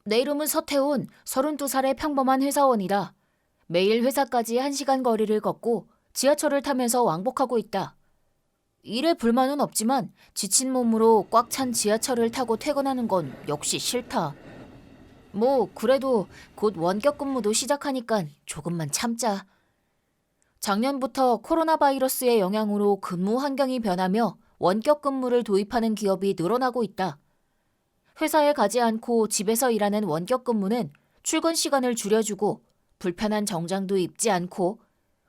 내 이름은 서태훈, 32살의 평범한 회사원이다. 매일 회사까지 1시간 거리를 걷고 지하철을 타면서 왕복하고 있다. 일에 불만은 없지만 지친 몸으로 꽉 찬 지하철을 타고 퇴근하는 건 역시 싫다. 그래도 곧 원격 근무도 시작하니까 조금만 참자. 작년부터 코로나 바이러스의 영향으로 근무 환경이 변하며 원격 근무를 도입하는 기업이 늘어나고 있다. 회사에 가지 않고 집에서 일하는 원격 근무는 출근 시간을 줄여주고 불편한 정장도 입지 않고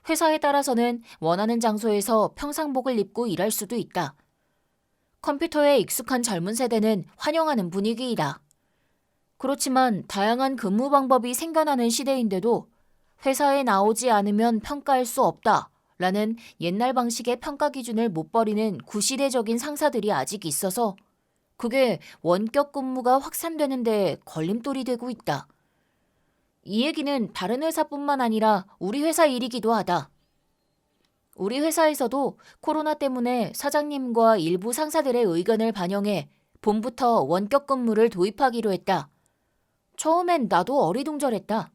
회사에 따라서는 원하는 장소에서 평상복을 입고 일할 수도 있다. 컴퓨터에 익숙한 젊은 세대는 환영하는 분위기이다. 그렇지만 다양한 근무 방법이 생겨나는 시대인데도 회사에 나오지 않으면 평가할 수 없다라는 옛날 방식의 평가 기준을 못 버리는 구시대적인 상사들이 아직 있어서 그게 원격 근무가 확산되는 데 걸림돌이 되고 있다. 이 얘기는 다른 회사뿐만 아니라 우리 회사 일이기도 하다. 우리 회사에서도 코로나 때문에 사장님과 일부 상사들의 의견을 반영해 봄부터 원격 근무를 도입하기로 했다. 처음엔 나도 어리둥절했다.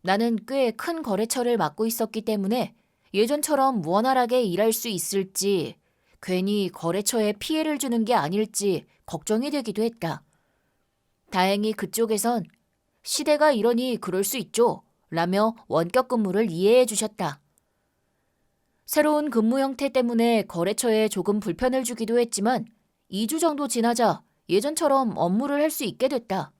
나는 꽤 큰 거래처를 맡고 있었기 때문에 예전처럼 원활하게 일할 수 있을지, 괜히 거래처에 피해를 주는 게 아닐지 걱정이 되기도 했다. 다행히 그쪽에선 시대가 이러니 그럴 수 있죠 라며 원격 근무를 이해해 주셨다. 새로운 근무 형태 때문에 거래처에 조금 불편을 주기도 했지만 2주 정도 지나자 예전처럼 업무를 할 수 있게 됐다.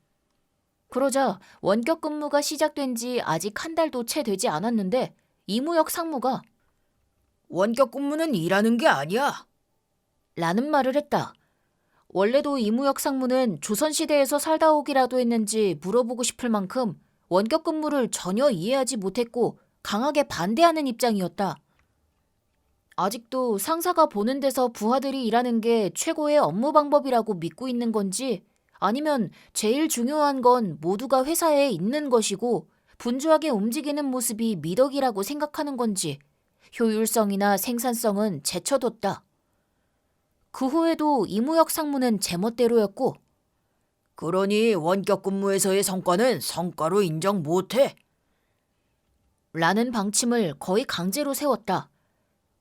그러자 원격 근무가 시작된 지 아직 한 달도 채 되지 않았는데 이무혁 상무가 원격 근무는 일하는 게 아니야. 라는 말을 했다. 원래도 이무혁 상무는 조선시대에서 살다 오기라도 했는지 물어보고 싶을 만큼 원격 근무를 전혀 이해하지 못했고 강하게 반대하는 입장이었다. 아직도 상사가 보는 데서 부하들이 일하는 게 최고의 업무 방법이라고 믿고 있는 건지 아니면 제일 중요한 건 모두가 회사에 있는 것이고 분주하게 움직이는 모습이 미덕이라고 생각하는 건지 효율성이나 생산성은 제쳐뒀다. 그 후에도 이무혁 상무는 제멋대로였고 그러니 원격 근무에서의 성과는 성과로 인정 못해. 라는 방침을 거의 강제로 세웠다.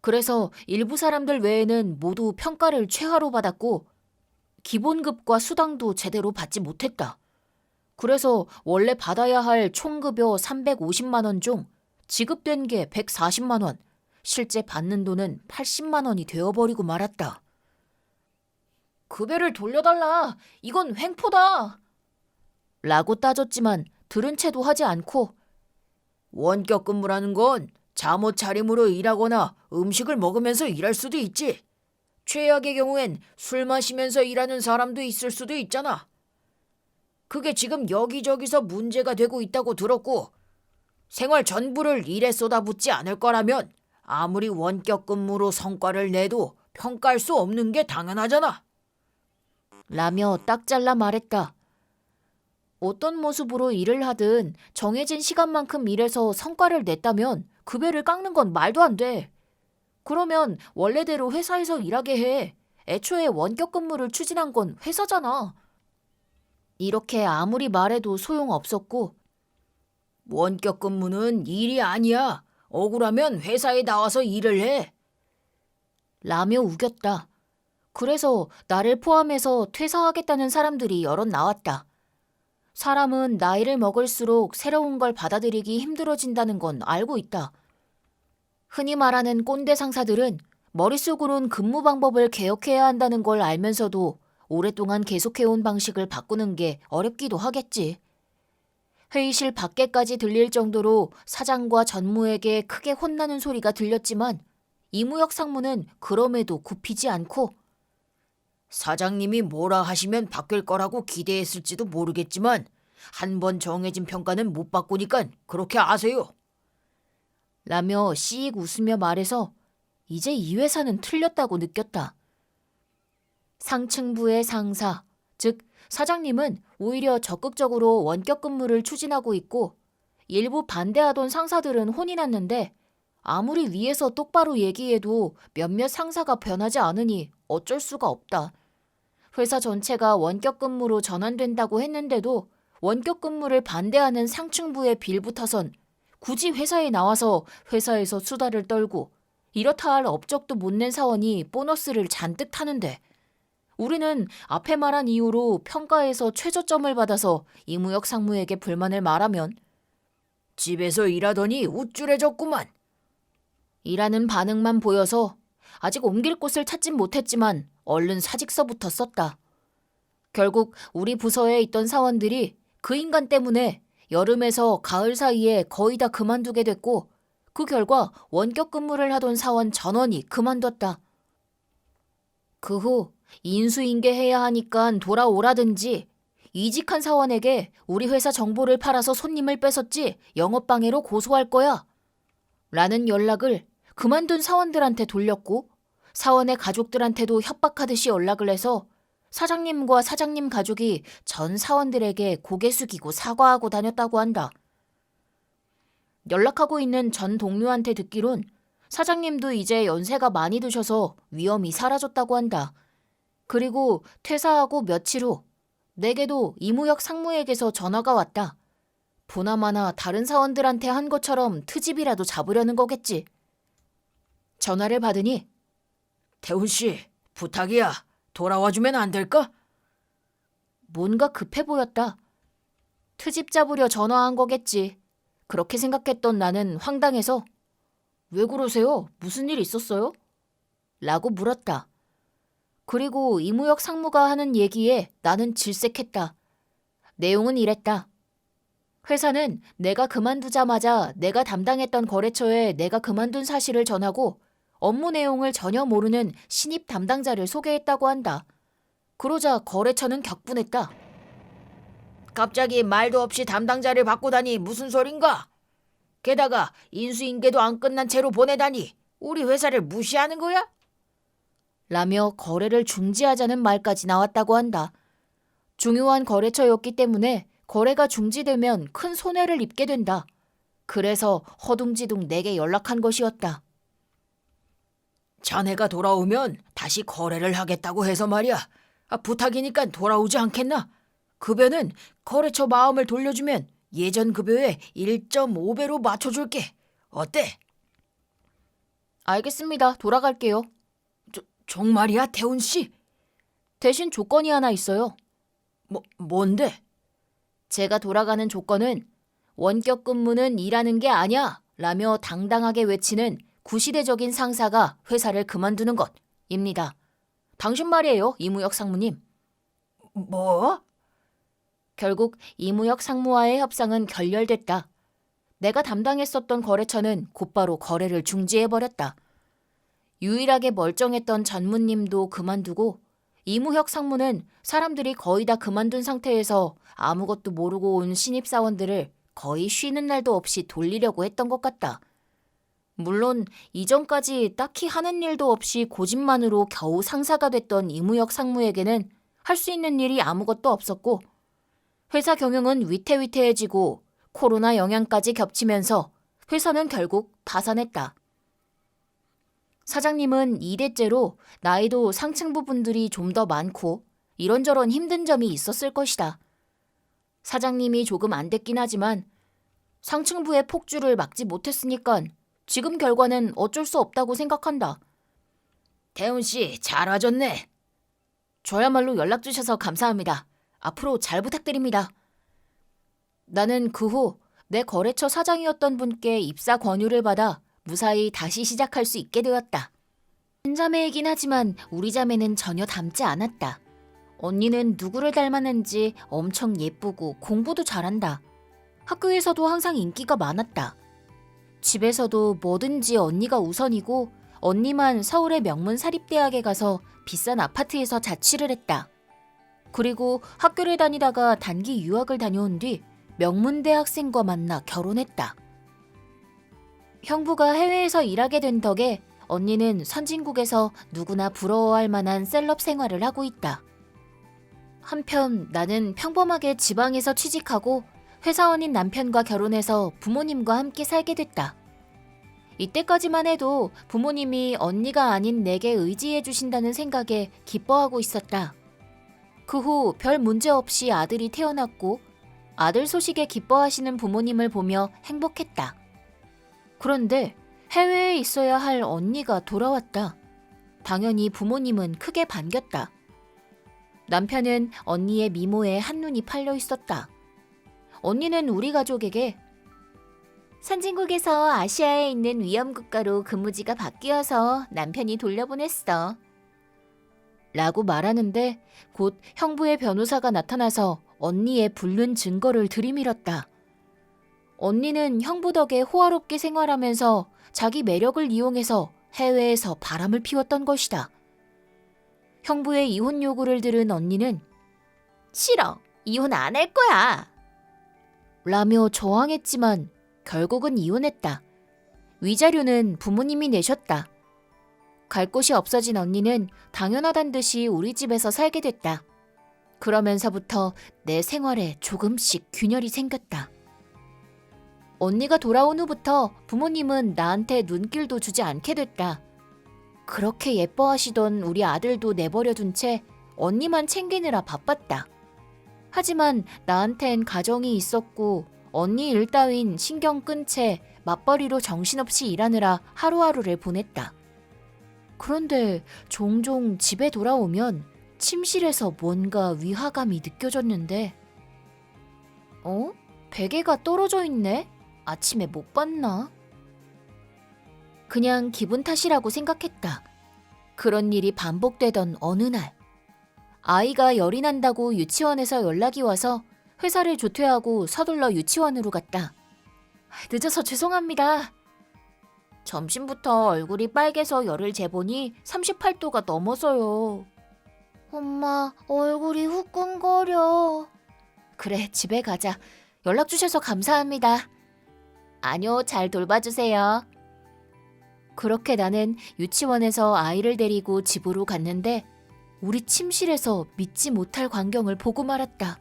그래서 일부 사람들 외에는 모두 평가를 최하로 받았고 기본급과 수당도 제대로 받지 못했다. 그래서 원래 받아야 할 총급여 350만 원 중 지급된 게 140만 원, 실제 받는 돈은 80만 원이 되어버리고 말았다. 급여를 돌려달라. 이건 횡포다. 라고 따졌지만 들은 채도 하지 않고 원격 근무라는 건 잠옷 차림으로 일하거나 음식을 먹으면서 일할 수도 있지. 최악의 경우엔 술 마시면서 일하는 사람도 있을 수도 있잖아. 그게 지금 여기저기서 문제가 되고 있다고 들었고 생활 전부를 일에 쏟아붓지 않을 거라면 아무리 원격 근무로 성과를 내도 평가할 수 없는 게 당연하잖아. 라며 딱 잘라 말했다. 어떤 모습으로 일을 하든 정해진 시간만큼 일해서 성과를 냈다면 급여를 깎는 건 말도 안 돼. 그러면 원래대로 회사에서 일하게 해. 애초에 원격 근무를 추진한 건 회사잖아. 이렇게 아무리 말해도 소용없었고 원격 근무는 일이 아니야. 억울하면 회사에 나와서 일을 해. 라며 우겼다. 그래서 나를 포함해서 퇴사하겠다는 사람들이 여럿 나왔다. 사람은 나이를 먹을수록 새로운 걸 받아들이기 힘들어진다는 건 알고 있다. 흔히 말하는 꼰대 상사들은 머릿속으론 근무 방법을 개혁해야 한다는 걸 알면서도 오랫동안 계속해온 방식을 바꾸는 게 어렵기도 하겠지. 회의실 밖에까지 들릴 정도로 사장과 전무에게 크게 혼나는 소리가 들렸지만 이무혁 상무는 그럼에도 굽히지 않고 사장님이 뭐라 하시면 바뀔 거라고 기대했을지도 모르겠지만 한 번 정해진 평가는 못 바꾸니까 그렇게 아세요. 라며 씩 웃으며 말해서 이제 이 회사는 틀렸다고 느꼈다. 상층부의 상사, 즉 사장님은 오히려 적극적으로 원격 근무를 추진하고 있고 일부 반대하던 상사들은 혼이 났는데 아무리 위에서 똑바로 얘기해도 몇몇 상사가 변하지 않으니 어쩔 수가 없다. 회사 전체가 원격 근무로 전환된다고 했는데도 원격 근무를 반대하는 상층부에 빌붙어선 굳이 회사에 나와서 회사에서 수다를 떨고 이렇다 할 업적도 못 낸 사원이 보너스를 잔뜩 타는데 우리는 앞에 말한 이유로 평가에서 최저점을 받아서 이무혁 상무에게 불만을 말하면 집에서 일하더니 우쭐해졌구만. 이라는 반응만 보여서 아직 옮길 곳을 찾진 못했지만 얼른 사직서부터 썼다. 결국 우리 부서에 있던 사원들이 그 인간 때문에 여름에서 가을 사이에 거의 다 그만두게 됐고 그 결과 원격 근무를 하던 사원 전원이 그만뒀다. 그 후 인수인계해야 하니까 돌아오라든지 이직한 사원에게 우리 회사 정보를 팔아서 손님을 뺏었지 영업방해로 고소할 거야 라는 연락을 그만둔 사원들한테 돌렸고 사원의 가족들한테도 협박하듯이 연락을 해서 사장님과 사장님 가족이 전 사원들에게 고개 숙이고 사과하고 다녔다고 한다. 연락하고 있는 전 동료한테 듣기론 사장님도 이제 연세가 많이 드셔서 위험이 사라졌다고 한다. 그리고 퇴사하고 며칠 후 내게도 이무혁 상무에게서 전화가 왔다. 보나마나 다른 사원들한테 한 것처럼 트집이라도 잡으려는 거겠지. 전화를 받으니 태훈 씨, 부탁이야. 돌아와주면 안 될까? 뭔가 급해 보였다. 트집 잡으려 전화한 거겠지. 그렇게 생각했던 나는 황당해서 왜 그러세요? 무슨 일 있었어요? 라고 물었다. 그리고 이무혁 상무가 하는 얘기에 나는 질색했다. 내용은 이랬다. 회사는 내가 그만두자마자 내가 담당했던 거래처에 내가 그만둔 사실을 전하고 업무 내용을 전혀 모르는 신입 담당자를 소개했다고 한다. 그러자 거래처는 격분했다. 갑자기 말도 없이 담당자를 바꾸다니 무슨 소린가? 게다가 인수인계도 안 끝난 채로 보내다니 우리 회사를 무시하는 거야? 라며 거래를 중지하자는 말까지 나왔다고 한다. 중요한 거래처였기 때문에 거래가 중지되면 큰 손해를 입게 된다. 그래서 허둥지둥 내게 연락한 것이었다. 자네가 돌아오면 다시 거래를 하겠다고 해서 말이야. 부탁이니까 돌아오지 않겠나? 급여는 거래처 마음을 돌려주면 예전 급여의 1.5배로 맞춰줄게. 어때? 알겠습니다. 돌아갈게요. 정말이야, 태훈 씨? 대신 조건이 하나 있어요. 뭔데? 제가 돌아가는 조건은 원격 근무는 일하는 게 아니야 라며 당당하게 외치는 구시대적인 상사가 회사를 그만두는 것입니다. 당신 말이에요, 이무혁 상무님. 뭐? 결국 이무혁 상무와의 협상은 결렬됐다. 내가 담당했었던 거래처는 곧바로 거래를 중지해버렸다. 유일하게 멀쩡했던 전무님도 그만두고 이무혁 상무는 사람들이 거의 다 그만둔 상태에서 아무것도 모르고 온 신입사원들을 거의 쉬는 날도 없이 돌리려고 했던 것 같다. 물론 이전까지 딱히 하는 일도 없이 고집만으로 겨우 상사가 됐던 이무혁 상무에게는 할 수 있는 일이 아무것도 없었고 회사 경영은 위태위태해지고 코로나 영향까지 겹치면서 회사는 결국 파산했다. 사장님은 2대째로 나이도 상층부 분들이 좀 더 많고 이런저런 힘든 점이 있었을 것이다. 사장님이 조금 안 됐긴 하지만 상층부의 폭주를 막지 못했으니까 지금 결과는 어쩔 수 없다고 생각한다. 태훈 씨, 잘 와줬네. 저야말로 연락 주셔서 감사합니다. 앞으로 잘 부탁드립니다. 나는 그 후 내 거래처 사장이었던 분께 입사 권유를 받아 무사히 다시 시작할 수 있게 되었다. 친자매이긴 하지만 우리 자매는 전혀 닮지 않았다. 언니는 누구를 닮았는지 엄청 예쁘고 공부도 잘한다. 학교에서도 항상 인기가 많았다. 집에서도 뭐든지 언니가 우선이고 언니만 서울의 명문 사립대학에 가서 비싼 아파트에서 자취를 했다. 그리고 학교를 다니다가 단기 유학을 다녀온 뒤 명문대학생과 만나 결혼했다. 형부가 해외에서 일하게 된 덕에 언니는 선진국에서 누구나 부러워할 만한 셀럽 생활을 하고 있다. 한편 나는 평범하게 지방에서 취직하고 회사원인 남편과 결혼해서 부모님과 함께 살게 됐다. 이때까지만 해도 부모님이 언니가 아닌 내게 의지해 주신다는 생각에 기뻐하고 있었다. 그 후 별 문제 없이 아들이 태어났고 아들 소식에 기뻐하시는 부모님을 보며 행복했다. 그런데 해외에 있어야 할 언니가 돌아왔다. 당연히 부모님은 크게 반겼다. 남편은 언니의 미모에 한눈이 팔려 있었다. 언니는 우리 가족에게 선진국에서 아시아에 있는 위험국가로 근무지가 바뀌어서 남편이 돌려보냈어. 라고 말하는데 곧 형부의 변호사가 나타나서 언니의 불륜 증거를 들이밀었다. 언니는 형부 덕에 호화롭게 생활하면서 자기 매력을 이용해서 해외에서 바람을 피웠던 것이다. 형부의 이혼 요구를 들은 언니는 싫어, 이혼 안 할 거야. 라며 저항했지만 결국은 이혼했다. 위자료는 부모님이 내셨다. 갈 곳이 없어진 언니는 당연하단 듯이 우리 집에서 살게 됐다. 그러면서부터 내 생활에 조금씩 균열이 생겼다. 언니가 돌아온 후부터 부모님은 나한테 눈길도 주지 않게 됐다. 그렇게 예뻐하시던 우리 아들도 내버려 둔 채 언니만 챙기느라 바빴다. 하지만 나한텐 가정이 있었고 언니 일 따윈 신경 끈 채 맞벌이로 정신없이 일하느라 하루하루를 보냈다. 그런데 종종 집에 돌아오면 침실에서 뭔가 위화감이 느껴졌는데 베개가 떨어져 있네? 아침에 못 봤나? 그냥 기분 탓이라고 생각했다. 그런 일이 반복되던 어느 날 아이가 열이 난다고 유치원에서 연락이 와서 회사를 조퇴하고 서둘러 유치원으로 갔다. 늦어서 죄송합니다. 점심부터 얼굴이 빨개서 열을 재보니 38도가 넘어서요. 엄마, 얼굴이 후끈거려. 그래, 집에 가자. 연락 주셔서 감사합니다. 아니요, 잘 돌봐주세요. 그렇게 나는 유치원에서 아이를 데리고 집으로 갔는데 우리 침실에서 믿지 못할 광경을 보고 말았다.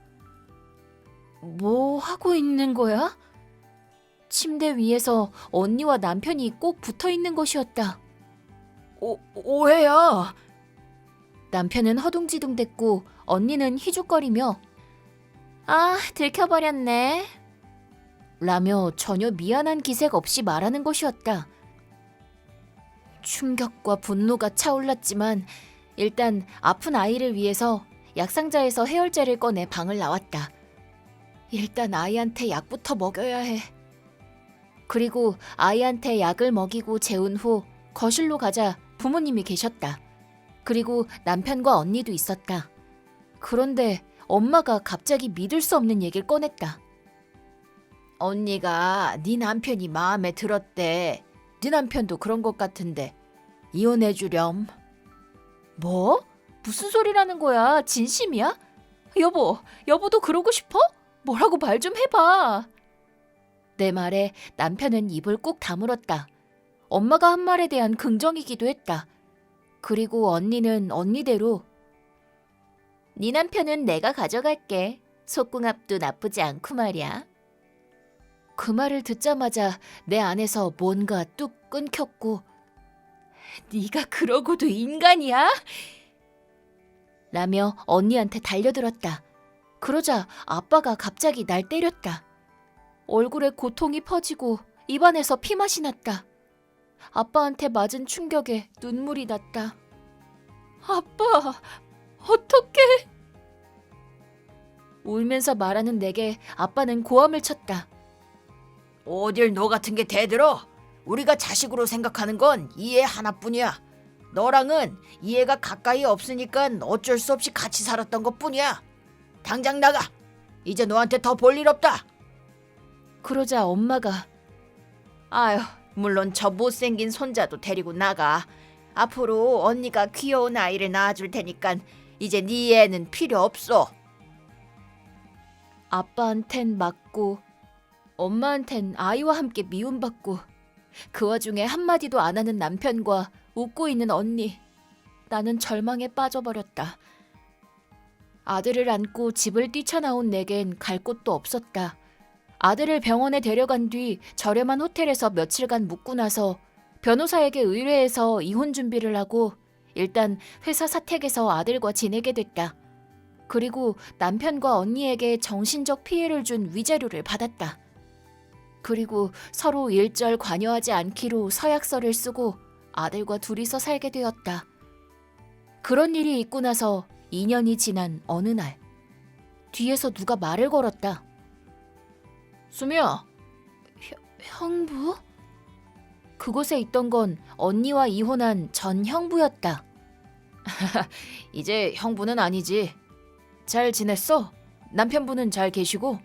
뭐 하고 있는 거야? 침대 위에서 언니와 남편이 꼭 붙어 있는 것이었다. 오해야. 남편은 허둥지둥댔고 언니는 희죽거리며 아, 들켜버렸네. 라며 전혀 미안한 기색 없이 말하는 것이었다. 충격과 분노가 차올랐지만 일단 아픈 아이를 위해서 약상자에서 해열제를 꺼내 방을 나왔다. 일단 아이한테 약부터 먹여야 해. 그리고 아이한테 약을 먹이고 재운 후 거실로 가자 부모님이 계셨다. 그리고 남편과 언니도 있었다. 그런데 엄마가 갑자기 믿을 수 없는 얘기를 꺼냈다. 언니가 네 남편이 마음에 들었대. 네 남편도 그런 것 같은데 이혼해주렴. 뭐? 무슨 소리라는 거야? 진심이야? 여보도 그러고 싶어? 뭐라고 말 좀 해봐. 내 말에 남편은 입을 꾹 다물었다. 엄마가 한 말에 대한 긍정이기도 했다. 그리고 언니는 언니대로 네 남편은 내가 가져갈게. 속궁합도 나쁘지 않고 말이야. 그 말을 듣자마자 내 안에서 뭔가 뚝 끊겼고 네가 그러고도 인간이야? 라며 언니한테 달려들었다. 그러자 아빠가 갑자기 날 때렸다. 얼굴에 고통이 퍼지고 입안에서 피맛이 났다. 아빠한테 맞은 충격에 눈물이 났다. 아빠, 어떡해? 울면서 말하는 내게 아빠는 고함을 쳤다. 어딜 너 같은 게 대들어? 우리가 자식으로 생각하는 건 이해 하나뿐이야. 너랑은 이해가 가까이 없으니까 어쩔 수 없이 같이 살았던 것뿐이야. 당장 나가. 이제 너한테 더 볼 일 없다. 그러자 엄마가 아휴, 물론 저 못생긴 손자도 데리고 나가. 앞으로 언니가 귀여운 아이를 낳아줄 테니까 이제 네 애는 필요 없어. 아빠한텐 맞고 엄마한텐 아이와 함께 미움받고 그 와중에 한마디도 안 하는 남편과 웃고 있는 언니. 나는 절망에 빠져버렸다. 아들을 안고 집을 뛰쳐나온 내겐 갈 곳도 없었다. 아들을 병원에 데려간 뒤 저렴한 호텔에서 며칠간 묵고 나서 변호사에게 의뢰해서 이혼 준비를 하고 일단 회사 사택에서 아들과 지내게 됐다. 그리고 남편과 언니에게 정신적 피해를 준 위자료를 받았다. 그리고 서로 일절 관여하지 않기로 서약서를 쓰고 아들과 둘이서 살게 되었다. 그런 일이 있고 나서 2년이 지난 어느 날, 뒤에서 누가 말을 걸었다. 수미야, 형부? 그곳에 있던 건 언니와 이혼한 전 형부였다. 이제 형부는 아니지. 잘 지냈어? 남편분은 잘 계시고?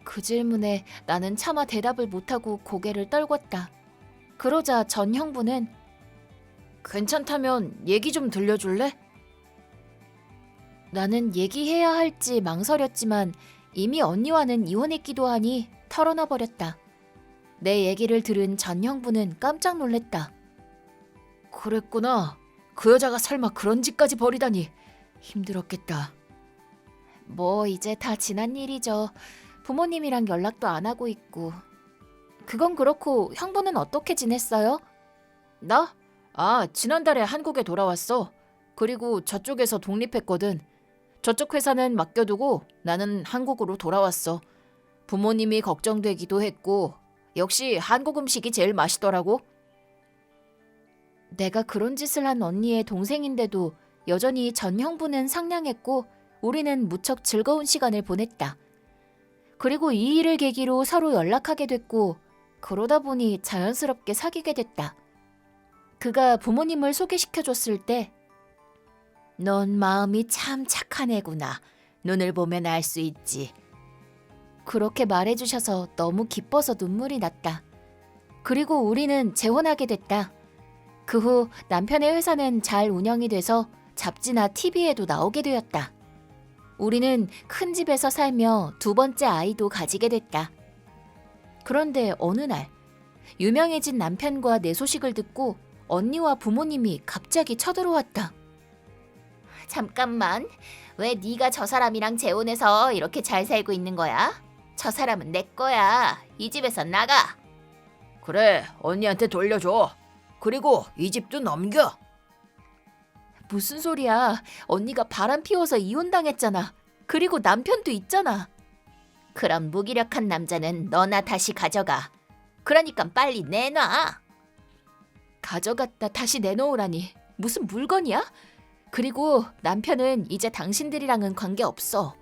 그 질문에 나는 차마 대답을 못하고 고개를 떨궜다. 그러자 전 형부는 괜찮다면 얘기 좀 들려줄래? 나는 얘기해야 할지 망설였지만 이미 언니와는 이혼했기도 하니 털어놔 버렸다. 내 얘기를 들은 전 형부는 깜짝 놀랐다. 그랬구나. 그 여자가 설마 그런 짓까지 벌이다니. 힘들었겠다. 뭐 이제 다 지난 일이죠. 부모님이랑 연락도 안 하고 있고. 그건 그렇고 형부는 어떻게 지냈어요? 나? 지난달에 한국에 돌아왔어. 그리고 저쪽에서 독립했거든. 저쪽 회사는 맡겨두고 나는 한국으로 돌아왔어. 부모님이 걱정되기도 했고 역시 한국 음식이 제일 맛있더라고. 내가 그런 짓을 한 언니의 동생인데도 여전히 전 형부는 상냥했고 우리는 무척 즐거운 시간을 보냈다. 그리고 이 일을 계기로 서로 연락하게 됐고 그러다 보니 자연스럽게 사귀게 됐다. 그가 부모님을 소개시켜줬을 때 넌 마음이 참 착한 애구나. 눈을 보면 알 수 있지. 그렇게 말해주셔서 너무 기뻐서 눈물이 났다. 그리고 우리는 재혼하게 됐다. 그 후 남편의 회사는 잘 운영이 돼서 잡지나 TV에도 나오게 되었다. 우리는 큰 집에서 살며 두 번째 아이도 가지게 됐다. 그런데 어느 날 유명해진 남편과 내 소식을 듣고 언니와 부모님이 갑자기 쳐들어왔다. 잠깐만, 왜 네가 저 사람이랑 재혼해서 이렇게 잘 살고 있는 거야? 저 사람은 내 거야. 이 집에서 나가. 그래, 언니한테 돌려줘. 그리고 이 집도 넘겨. 무슨 소리야. 언니가 바람 피워서 이혼당했잖아. 그리고 남편도 있잖아. 그럼 무기력한 남자는 너나 다시 가져가. 그러니까 빨리 내놔. 가져갔다 다시 내놓으라니. 무슨 물건이야? 그리고 남편은 이제 당신들이랑은 관계없어.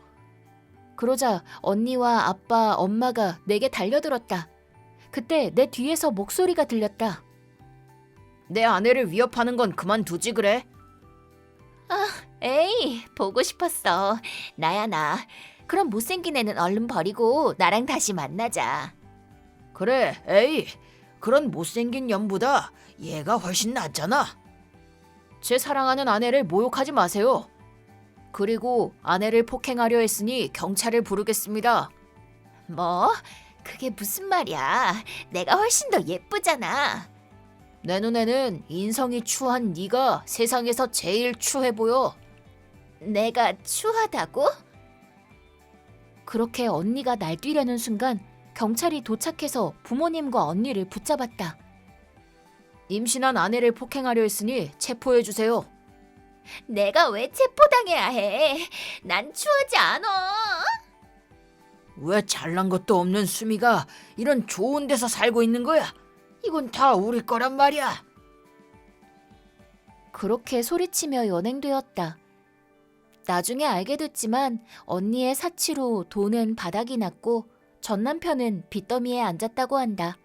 그러자 언니와 아빠, 엄마가 내게 달려들었다. 그때 내 뒤에서 목소리가 들렸다. 내 아내를 위협하는 건 그만두지 그래. 에이, 보고 싶었어. 나야 나. 그럼 못생긴 애는 얼른 버리고 나랑 다시 만나자. 그래, 에이. 그런 못생긴 년보다 얘가 훨씬 낫잖아. 제 사랑하는 아내를 모욕하지 마세요. 그리고 아내를 폭행하려 했으니 경찰을 부르겠습니다. 뭐? 그게 무슨 말이야. 내가 훨씬 더 예쁘잖아. 내 눈에는 인성이 추한 네가 세상에서 제일 추해 보여. 내가 추하다고? 그렇게 언니가 날뛰려는 순간 경찰이 도착해서 부모님과 언니를 붙잡았다. 임신한 아내를 폭행하려 했으니 체포해 주세요. 내가 왜 체포당해야 해? 난 추하지 않아. 왜 잘난 것도 없는 수미가 이런 좋은 데서 살고 있는 거야? 이건 다 우리 거란 말이야. 그렇게 소리치며 연행되었다. 나중에 알게 됐지만 언니의 사치로 돈은 바닥이 났고 전 남편은 빚더미에 앉았다고 한다.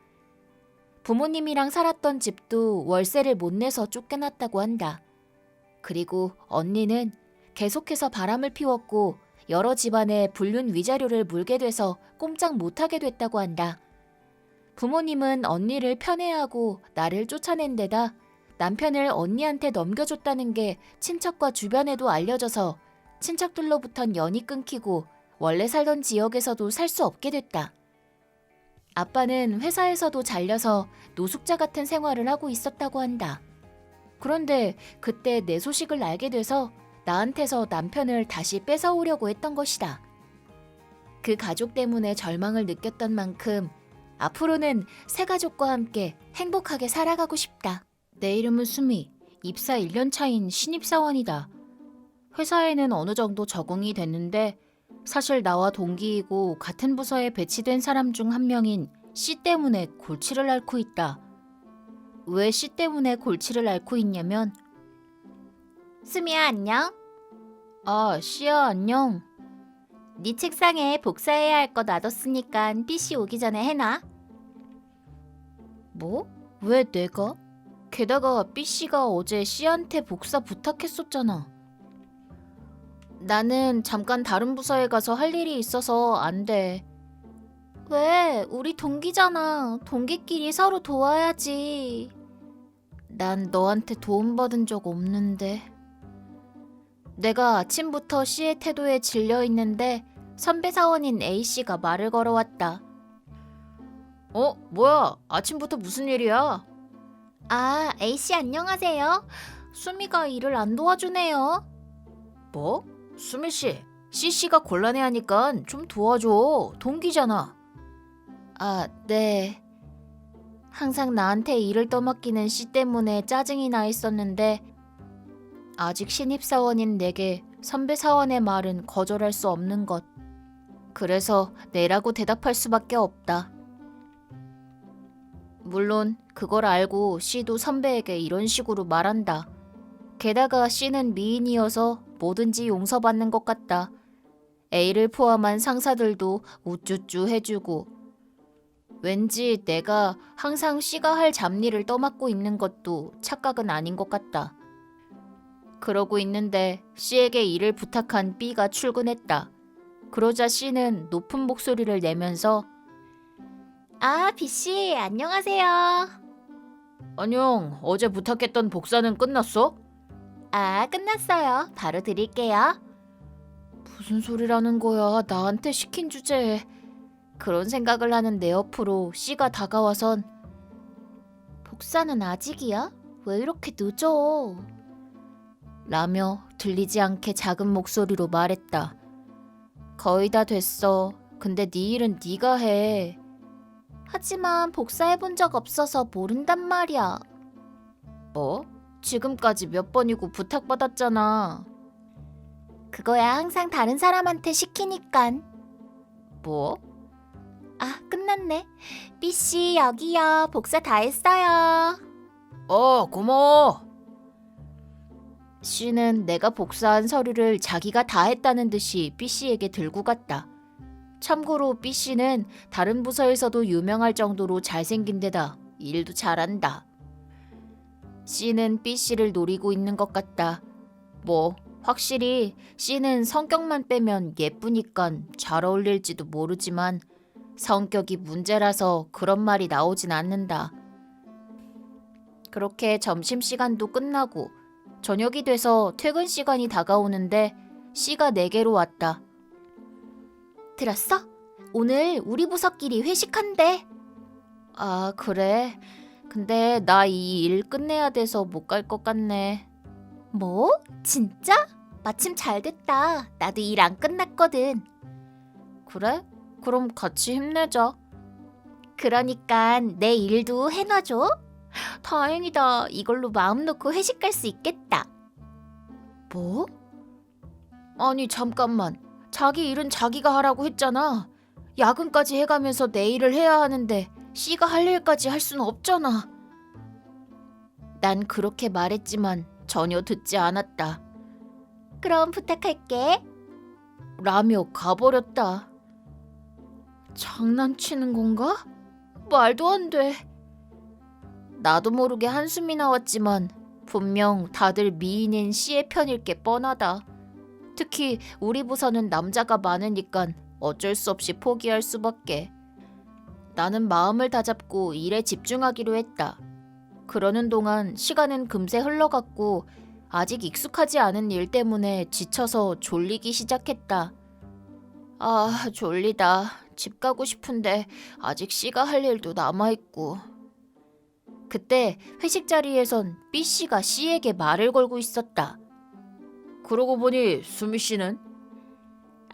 부모님이랑 살았던 집도 월세를 못 내서 쫓겨났다고 한다. 그리고 언니는 계속해서 바람을 피웠고 여러 집안에 불륜 위자료를 물게 돼서 꼼짝 못하게 됐다고 한다. 부모님은 언니를 편애하고 나를 쫓아낸 데다 남편을 언니한테 넘겨줬다는 게 친척과 주변에도 알려져서 친척들로부턴 연이 끊기고 원래 살던 지역에서도 살 수 없게 됐다. 아빠는 회사에서도 잘려서 노숙자 같은 생활을 하고 있었다고 한다. 그런데 그때 내 소식을 알게 돼서 나한테서 남편을 다시 뺏어오려고 했던 것이다. 그 가족 때문에 절망을 느꼈던 만큼 앞으로는 새 가족과 함께 행복하게 살아가고 싶다. 내 이름은 수미, 입사 1년 차인 신입사원이다. 회사에는 어느 정도 적응이 됐는데 사실 나와 동기이고 같은 부서에 배치된 사람 중 한 명인 C 때문에 골치를 앓고 있다. 왜 C 때문에 골치를 앓고 있냐면 수미야 안녕? 아 C야 안녕. 네 책상에 복사해야 할 거 놔뒀으니까 B씨 오기 전에 해놔. 뭐? 왜 내가? 게다가 B씨가 어제 C한테 복사 부탁했었잖아. 나는 잠깐 다른 부서에 가서 할 일이 있어서 안 돼. 왜? 우리 동기잖아. 동기끼리 서로 도와야지. 난 너한테 도움받은 적 없는데. 내가 아침부터 C의 태도에 질려 있는데 선배 사원인 A씨가 말을 걸어왔다. 뭐야? 아침부터 무슨 일이야? 아, A씨 안녕하세요. 수미가 일을 안 도와주네요. 뭐? 수미씨, C씨가 곤란해하니까 좀 도와줘. 동기잖아. 아, 네. 항상 나한테 일을 떠맡기는 C 때문에 짜증이 나 있었는데 아직 신입사원인 내게 선배 사원의 말은 거절할 수 없는 것. 그래서 네라고 대답할 수밖에 없다. 물론 그걸 알고 C도 선배에게 이런 식으로 말한다. 게다가 C는 미인이어서 뭐든지 용서받는 것 같다. A를 포함한 상사들도 우쭈쭈 해주고. 왠지 내가 항상 C가 할 잡일을 떠맡고 있는 것도 착각은 아닌 것 같다. 그러고 있는데 C에게 일을 부탁한 B가 출근했다. 그러자 C는 높은 목소리를 내면서 아, B씨 안녕하세요. 안녕, 어제 부탁했던 복사는 끝났어? 아, 끝났어요. 바로 드릴게요. 무슨 소리라는 거야. 나한테 시킨 주제에. 그런 생각을 하는 내 옆으로 C가 다가와선 복사는 아직이야? 왜 이렇게 늦어? 라며 들리지 않게 작은 목소리로 말했다. 거의 다 됐어. 근데 네 일은 네가 해. 하지만 복사해본 적 없어서 모른단 말이야. 뭐? 지금까지 몇 번이고 부탁받았잖아. 그거야 항상 다른 사람한테 시키니깐. 뭐? 아, 끝났네. B씨 여기요. 복사 다 했어요. 고마워. C는 내가 복사한 서류를 자기가 다 했다는 듯이 B씨에게 들고 갔다. 참고로 B씨는 다른 부서에서도 유명할 정도로 잘생긴 데다 일도 잘한다. C는 B씨를 노리고 있는 것 같다. 뭐 확실히 C는 성격만 빼면 예쁘니깐 잘 어울릴지도 모르지만 성격이 문제라서 그런 말이 나오진 않는다. 그렇게 점심시간도 끝나고 저녁이 돼서 퇴근 시간이 다가오는데 C가 내게로 왔다. 들었어? 오늘 우리 부서끼리 회식한대. 아, 그래? 근데 나 이 일 끝내야 돼서 못 갈 것 같네. 뭐? 진짜? 마침 잘 됐다. 나도 일 안 끝났거든. 그래? 그럼 같이 힘내자. 그러니까 내 일도 해놔줘. 다행이다. 이걸로 마음 놓고 회식 갈 수 있겠다. 뭐? 아니 잠깐만. 자기 일은 자기가 하라고 했잖아. 야근까지 해가면서 내 일을 해야 하는데 C가 할 일까지 할 수는 없잖아. 난 그렇게 말했지만 전혀 듣지 않았다. 그럼 부탁할게. 라며 가버렸다. 장난치는 건가? 말도 안 돼. 나도 모르게 한숨이 나왔지만 분명 다들 미인인 C의 편일 게 뻔하다. 특히 우리 부서는 남자가 많으니까 어쩔 수 없이 포기할 수밖에. 나는 마음을 다잡고 일에 집중하기로 했다. 그러는 동안 시간은 금세 흘러갔고 아직 익숙하지 않은 일 때문에 지쳐서 졸리기 시작했다. 아, 졸리다. 집 가고 싶은데 아직 C가 할 일도 남아있고. 그때 회식 자리에선 B씨가 C에게 말을 걸고 있었다. 그러고 보니 수미 씨는?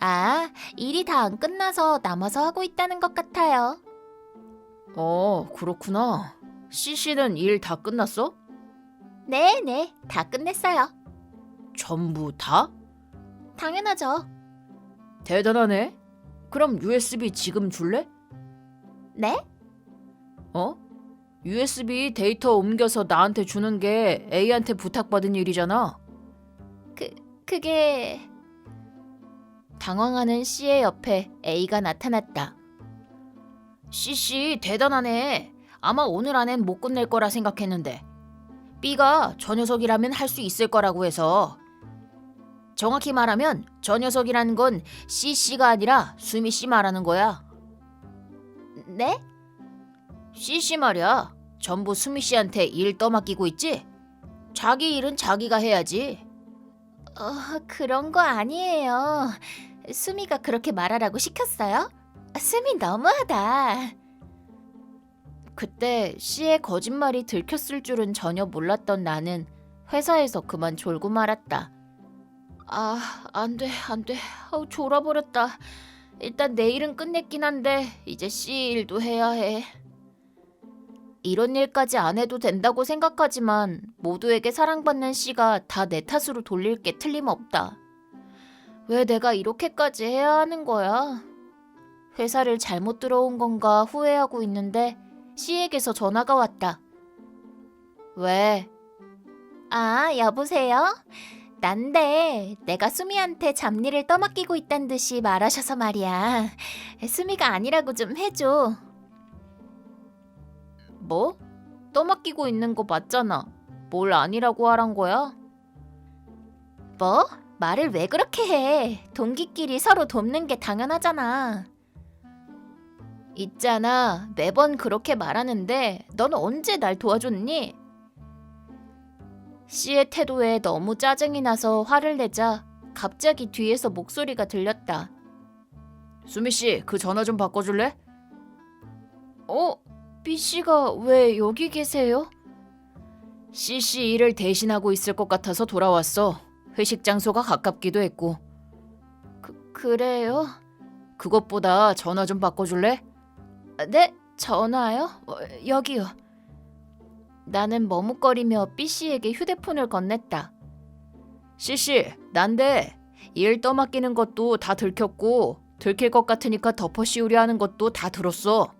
아, 일이 다 안 끝나서 남아서 하고 있다는 것 같아요. 그렇구나. C씨는 일 다 끝났어? 네네, 다 끝냈어요. 전부 다? 당연하죠. 대단하네. 그럼 USB 지금 줄래? 네? 어? USB 데이터 옮겨서 나한테 주는 게 A한테 부탁받은 일이잖아. 그게... 당황하는 C의 옆에 A가 나타났다. C씨 대단하네. 아마 오늘 안엔 못 끝낼 거라 생각했는데 B가 저 녀석이라면 할 수 있을 거라고 해서. 정확히 말하면 저 녀석이라는 건 C씨가 아니라 수미씨 말하는 거야. 네? C씨 말이야. 전부 수미씨한테 일 떠맡기고 있지? 자기 일은 자기가 해야지. 그런 거 아니에요. 수미가 그렇게 말하라고 시켰어요? 수미 너무하다. 그때 C의 거짓말이 들켰을 줄은 전혀 몰랐던 나는 회사에서 그만 졸고 말았다. 안 돼. 졸아버렸다. 일단 내일은 끝냈긴 한데 이제 C 일도 해야 해. 이런 일까지 안 해도 된다고 생각하지만 모두에게 사랑받는 C가 다 내 탓으로 돌릴 게 틀림없다. 왜 내가 이렇게까지 해야 하는 거야? 회사를 잘못 들어온 건가 후회하고 있는데 C에게서 전화가 왔다. 왜? 여보세요? 난데 내가 수미한테 잡일을 떠맡기고 있단 듯이 말하셔서 말이야. 수미가 아니라고 좀 해줘. 뭐? 떠맡기고 있는 거 맞잖아. 뭘 아니라고 하란 거야? 뭐? 말을 왜 그렇게 해? 동기끼리 서로 돕는 게 당연하잖아. 있잖아. 매번 그렇게 말하는데 넌 언제 날 도와줬니? C의 태도에 너무 짜증이 나서 화를 내자 갑자기 뒤에서 목소리가 들렸다. 수미씨, 그 전화 좀 바꿔줄래? B씨가 왜 여기 계세요? C씨 일을 대신하고 있을 것 같아서 돌아왔어. 회식 장소가 가깝기도 했고. 그래요? 그것보다 전화 좀 바꿔줄래? 네? 전화요? 여기요. 나는 머뭇거리며 B씨에게 휴대폰을 건넸다. C씨, 난데 일 떠맡기는 것도 다 들켰고 들킬 것 같으니까 덮어 씌우려 하는 것도 다 들었어.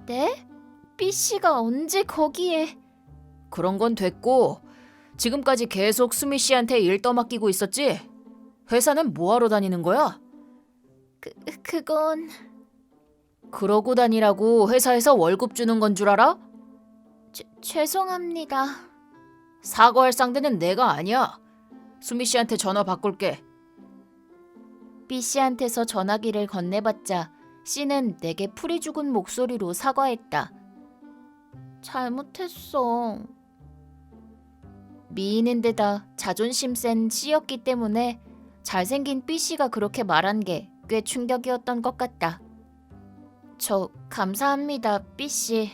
네? B씨가 언제 거기에... 그런 건 됐고 지금까지 계속 수미 씨한테 일 떠맡기고 있었지? 회사는 뭐하러 다니는 거야? 그건... 그러고 다니라고 회사에서 월급 주는 건 줄 알아? 죄송합니다. 사과할 상대는 내가 아니야. 수미 씨한테 전화 바꿀게. B씨한테서 전화기를 건네봤자 C는 내게 풀이 죽은 목소리로 사과했다. 잘못했어. 미인인 데다 자존심 센 C였기 때문에 잘생긴 B씨가 그렇게 말한 게 꽤 충격이었던 것 같다. 저 감사합니다, B씨.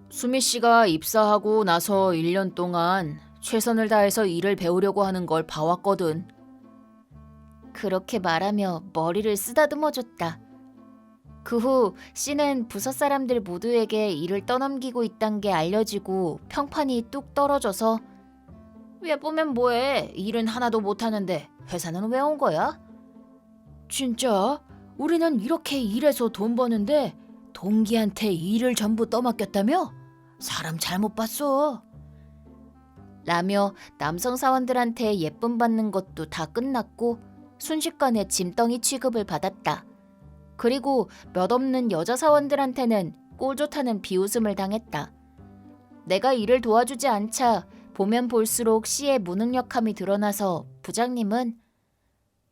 수미 씨가 입사하고 나서 1년 동안 최선을 다해서 일을 배우려고 하는 걸 봐왔거든. 그렇게 말하며 머리를 쓰다듬어줬다. 그 후 C는 부서 사람들 모두에게 일을 떠넘기고 있단 게 알려지고 평판이 뚝 떨어져서 왜 보면 뭐해, 일은 하나도 못하는데 회사는 왜 온 거야? 진짜? 우리는 이렇게 일해서 돈 버는데 동기한테 일을 전부 떠맡겼다며? 사람 잘못 봤어. 라며 남성 사원들한테 예쁨 받는 것도 다 끝났고 순식간에 짐덩이 취급을 받았다. 그리고 몇 없는 여자 사원들한테는 꼴 좋다는 비웃음을 당했다. 내가 일을 도와주지 않자 보면 볼수록 C의 무능력함이 드러나서 부장님은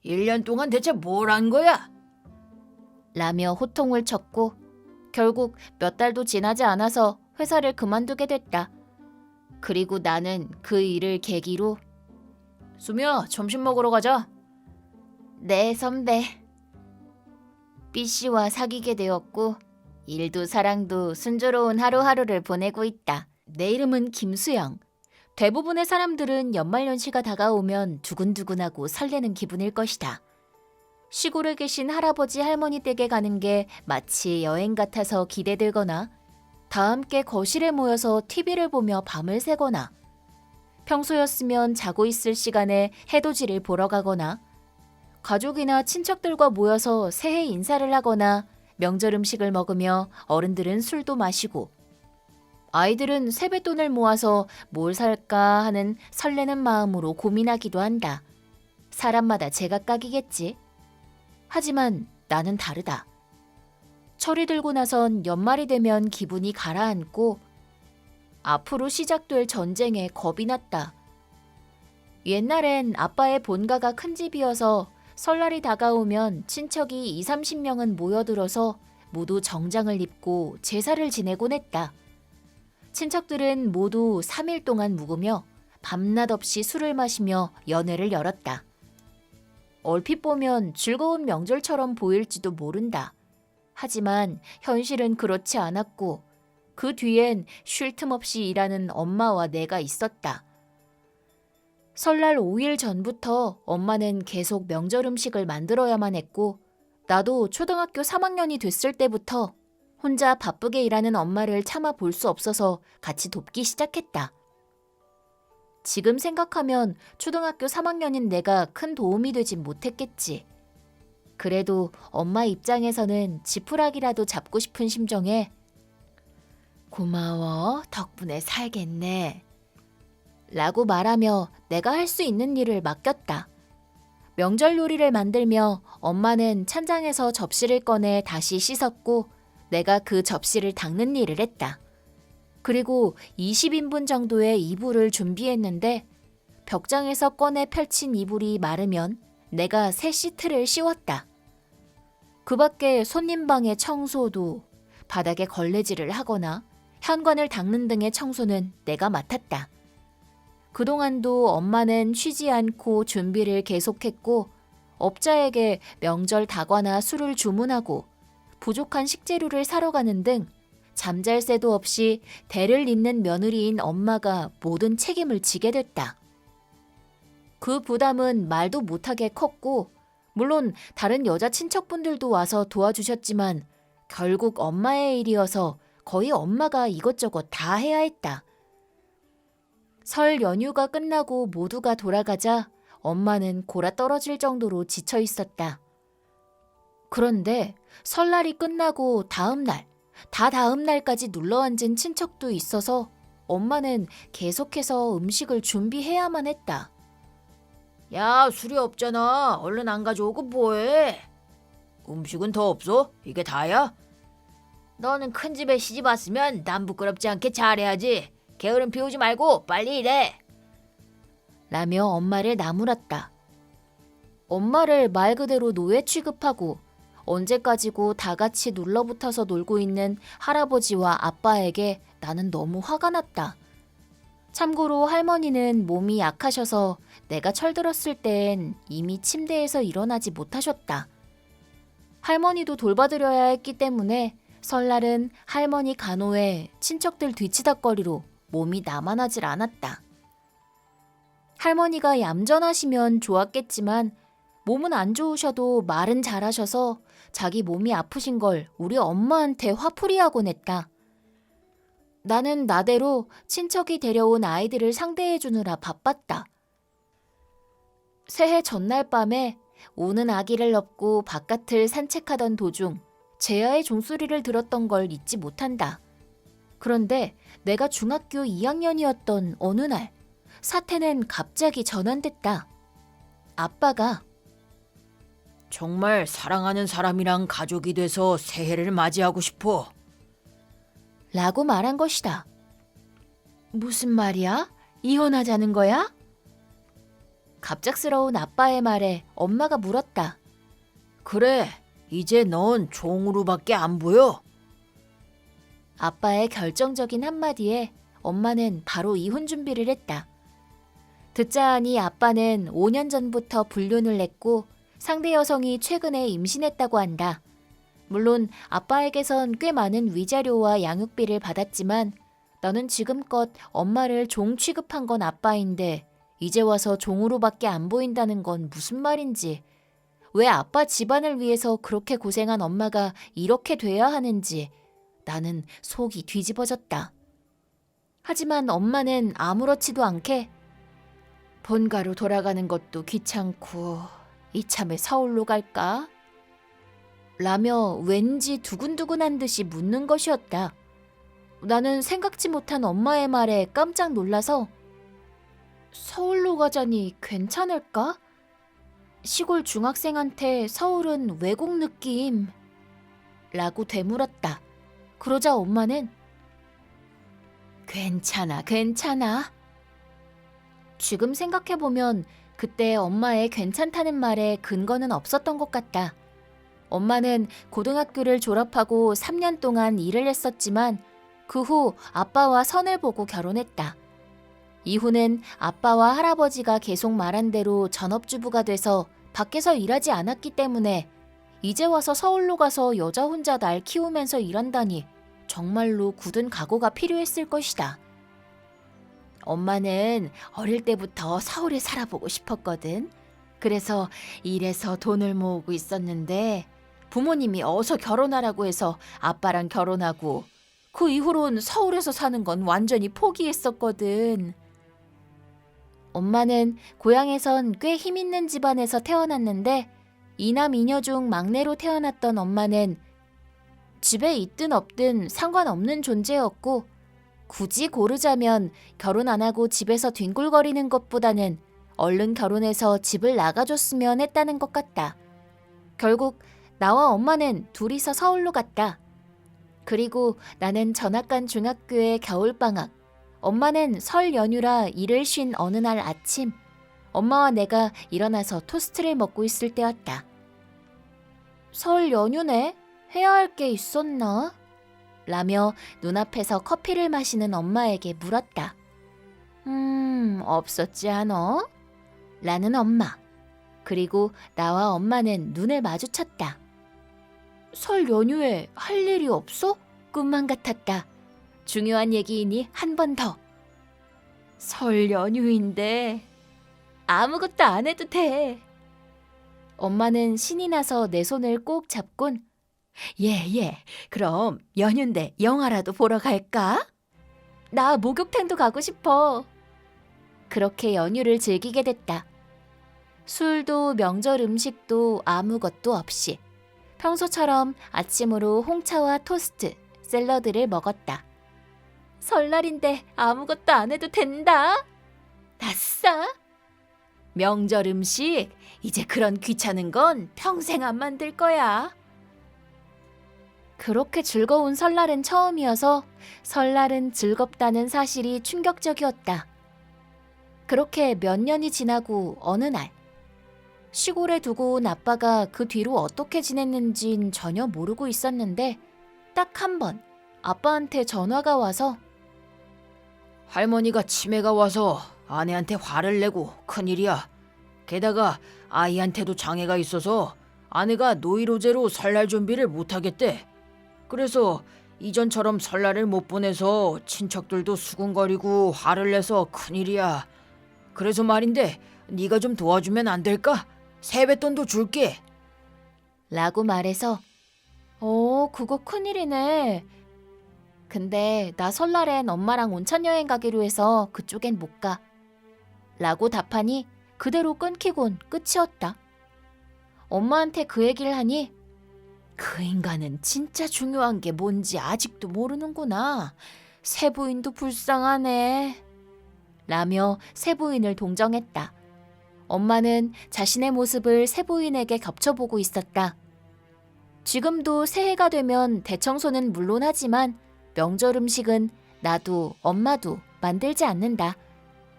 1년 동안 대체 뭘 한 거야? 라며 호통을 쳤고 결국 몇 달도 지나지 않아서 회사를 그만두게 됐다. 그리고 나는 그 일을 계기로 수미야, 점심 먹으러 가자. 네, 선배. B씨와 사귀게 되었고 일도 사랑도 순조로운 하루하루를 보내고 있다. 내 이름은 김수영. 대부분의 사람들은 연말연시가 다가오면 두근두근하고 설레는 기분일 것이다. 시골에 계신 할아버지 할머니 댁에 가는 게 마치 여행 같아서 기대되거나 다 함께 거실에 모여서 TV를 보며 밤을 새거나 평소였으면 자고 있을 시간에 해돋이를 보러 가거나 가족이나 친척들과 모여서 새해 인사를 하거나 명절 음식을 먹으며 어른들은 술도 마시고 아이들은 세뱃돈을 모아서 뭘 살까 하는 설레는 마음으로 고민하기도 한다. 사람마다 제각각이겠지. 하지만 나는 다르다. 철이 들고 나선 연말이 되면 기분이 가라앉고 앞으로 시작될 전쟁에 겁이 났다. 옛날엔 아빠의 본가가 큰 집이어서 설날이 다가오면 친척이 20, 30명은 모여들어서 모두 정장을 입고 제사를 지내곤 했다. 친척들은 모두 3일 동안 묵으며 밤낮 없이 술을 마시며 연회를 열었다. 얼핏 보면 즐거운 명절처럼 보일지도 모른다. 하지만 현실은 그렇지 않았고 그 뒤엔 쉴 틈 없이 일하는 엄마와 내가 있었다. 설날 5일 전부터 엄마는 계속 명절 음식을 만들어야만 했고 나도 초등학교 3학년이 됐을 때부터 혼자 바쁘게 일하는 엄마를 참아 볼 수 없어서 같이 돕기 시작했다. 지금 생각하면 초등학교 3학년인 내가 큰 도움이 되진 못했겠지. 그래도 엄마 입장에서는 지푸라기라도 잡고 싶은 심정에 고마워, 덕분에 살겠네 라고 말하며 내가 할 수 있는 일을 맡겼다. 명절 요리를 만들며 엄마는 찬장에서 접시를 꺼내 다시 씻었고 내가 그 접시를 닦는 일을 했다. 그리고 20인분 정도의 이불을 준비했는데 벽장에서 꺼내 펼친 이불이 마르면 내가 새 시트를 씌웠다. 그 밖에 손님방의 청소도 바닥에 걸레질을 하거나 현관을 닦는 등의 청소는 내가 맡았다. 그동안도 엄마는 쉬지 않고 준비를 계속했고 업자에게 명절 다과나 술을 주문하고 부족한 식재료를 사러 가는 등 잠잘 새도 없이 대를 잇는 며느리인 엄마가 모든 책임을 지게 됐다. 그 부담은 말도 못하게 컸고 물론 다른 여자 친척분들도 와서 도와주셨지만 결국 엄마의 일이어서 거의 엄마가 이것저것 다 해야 했다. 설 연휴가 끝나고 모두가 돌아가자 엄마는 골아떨어질 정도로 지쳐 있었다. 그런데 설날이 끝나고 다음 날까지 눌러앉은 친척도 있어서 엄마는 계속해서 음식을 준비해야만 했다. 야, 술이 없잖아. 얼른 안 가져오고 뭐해? 음식은 더 없어? 이게 다야? 너는 큰 집에 시집 왔으면 남 부끄럽지 않게 잘해야지. 게으름 피우지 말고 빨리 일해. 라며 엄마를 나무랐다. 엄마를 말 그대로 노예 취급하고 언제까지고 다 같이 눌러붙어서 놀고 있는 할아버지와 아빠에게 나는 너무 화가 났다. 참고로 할머니는 몸이 약하셔서 내가 철들었을 땐 이미 침대에서 일어나지 못하셨다. 할머니도 돌봐드려야 했기 때문에 설날은 할머니 간호에 친척들 뒤치다꺼리로 몸이 나만하질 않았다. 할머니가 얌전하시면 좋았겠지만 몸은 안 좋으셔도 말은 잘하셔서 자기 몸이 아프신 걸 우리 엄마한테 화풀이하곤 했다. 나는 나대로 친척이 데려온 아이들을 상대해 주느라 바빴다. 새해 전날 밤에 우는 아기를 업고 바깥을 산책하던 도중 제아의 종소리를 들었던 걸 잊지 못한다. 그런데 내가 중학교 2학년이었던 어느 날 사태는 갑자기 전환됐다. 아빠가 정말 사랑하는 사람이랑 가족이 돼서 새해를 맞이하고 싶어. 라고 말한 것이다. 무슨 말이야? 이혼하자는 거야? 갑작스러운 아빠의 말에 엄마가 물었다. 그래, 이제 넌 종으로밖에 안 보여. 아빠의 결정적인 한마디에 엄마는 바로 이혼 준비를 했다. 듣자 하니 아빠는 5년 전부터 불륜을 했고 상대 여성이 최근에 임신했다고 한다. 물론 아빠에게선 꽤 많은 위자료와 양육비를 받았지만 나는 지금껏 엄마를 종 취급한 건 아빠인데 이제 와서 종으로밖에 안 보인다는 건 무슨 말인지, 왜 아빠 집안을 위해서 그렇게 고생한 엄마가 이렇게 돼야 하는지 나는 속이 뒤집어졌다. 하지만 엄마는 아무렇지도 않게 본가로 돌아가는 것도 귀찮고 이참에 서울로 갈까? 라며 왠지 두근두근한 듯이 묻는 것이었다. 나는 생각지 못한 엄마의 말에 깜짝 놀라서 서울로 가자니 괜찮을까? 시골 중학생한테 서울은 외국 느낌 라고 되물었다. 그러자 엄마는 괜찮아, 괜찮아. 지금 생각해보면 그때 엄마의 괜찮다는 말에 근거는 없었던 것 같다. 엄마는 고등학교를 졸업하고 3년 동안 일을 했었지만 그 후 아빠와 선을 보고 결혼했다. 이후는 아빠와 할아버지가 계속 말한 대로 전업주부가 돼서 밖에서 일하지 않았기 때문에 이제 와서 서울로 가서 여자 혼자 날 키우면서 일한다니 정말로 굳은 각오가 필요했을 것이다. 엄마는 어릴 때부터 서울에 살아보고 싶었거든. 그래서 일해서 돈을 모으고 있었는데 부모님이 어서 결혼하라고 해서 아빠랑 결혼하고 그 이후론 서울에서 사는 건 완전히 포기했었거든. 엄마는 고향에선 꽤 힘있는 집안에서 태어났는데 이남 이녀 중 막내로 태어났던 엄마는 집에 있든 없든 상관없는 존재였고 굳이 고르자면 결혼 안 하고 집에서 뒹굴거리는 것보다는 얼른 결혼해서 집을 나가줬으면 했다는 것 같다. 결국 나와 엄마는 둘이서 서울로 갔다. 그리고 나는 전학간 중학교의 겨울방학, 엄마는 설 연휴라 일을 쉰 어느 날 아침, 엄마와 내가 일어나서 토스트를 먹고 있을 때였다. 설 연휴네? 해야 할 게 있었나? 라며 눈앞에서 커피를 마시는 엄마에게 물었다. 없었지 않어? 라는 엄마. 그리고 나와 엄마는 눈을 마주쳤다. 설 연휴에 할 일이 없어? 꿈만 같았다. 중요한 얘기이니 한 번 더. 설 연휴인데 아무것도 안 해도 돼. 엄마는 신이 나서 내 손을 꼭 잡곤 예, 그럼 연휴인데 영화라도 보러 갈까? 나 목욕탕도 가고 싶어. 그렇게 연휴를 즐기게 됐다. 술도 명절 음식도 아무것도 없이 평소처럼 아침으로 홍차와 토스트, 샐러드를 먹었다. 설날인데 아무것도 안 해도 된다. 아싸! 명절 음식, 이제 그런 귀찮은 건 평생 안 만들 거야. 그렇게 즐거운 설날은 처음이어서 설날은 즐겁다는 사실이 충격적이었다. 그렇게 몇 년이 지나고 어느 날 시골에 두고 온 아빠가 그 뒤로 어떻게 지냈는진 전혀 모르고 있었는데 딱 한 번 아빠한테 전화가 와서 할머니가 치매가 와서 아내한테 화를 내고 큰일이야. 게다가 아이한테도 장애가 있어서 아내가 노이로제로 설날 준비를 못하겠대. 그래서 이전처럼 설날을 못 보내서 친척들도 수군거리고 화를 내서 큰일이야. 그래서 말인데 네가 좀 도와주면 안 될까? 세뱃돈도 줄게. 라고 말해서 그거 큰일이네. 근데 나 설날엔 엄마랑 온천 여행 가기로 해서 그쪽엔 못 가. 라고 답하니 그대로 끊기곤 끝이었다. 엄마한테 그 얘기를 하니 그 인간은 진짜 중요한 게 뭔지 아직도 모르는구나. 세부인도 불쌍하네. 라며 세부인을 동정했다. 엄마는 자신의 모습을 세부인에게 겹쳐보고 있었다. 지금도 새해가 되면 대청소는 물론 하지만 명절 음식은 나도 엄마도 만들지 않는다.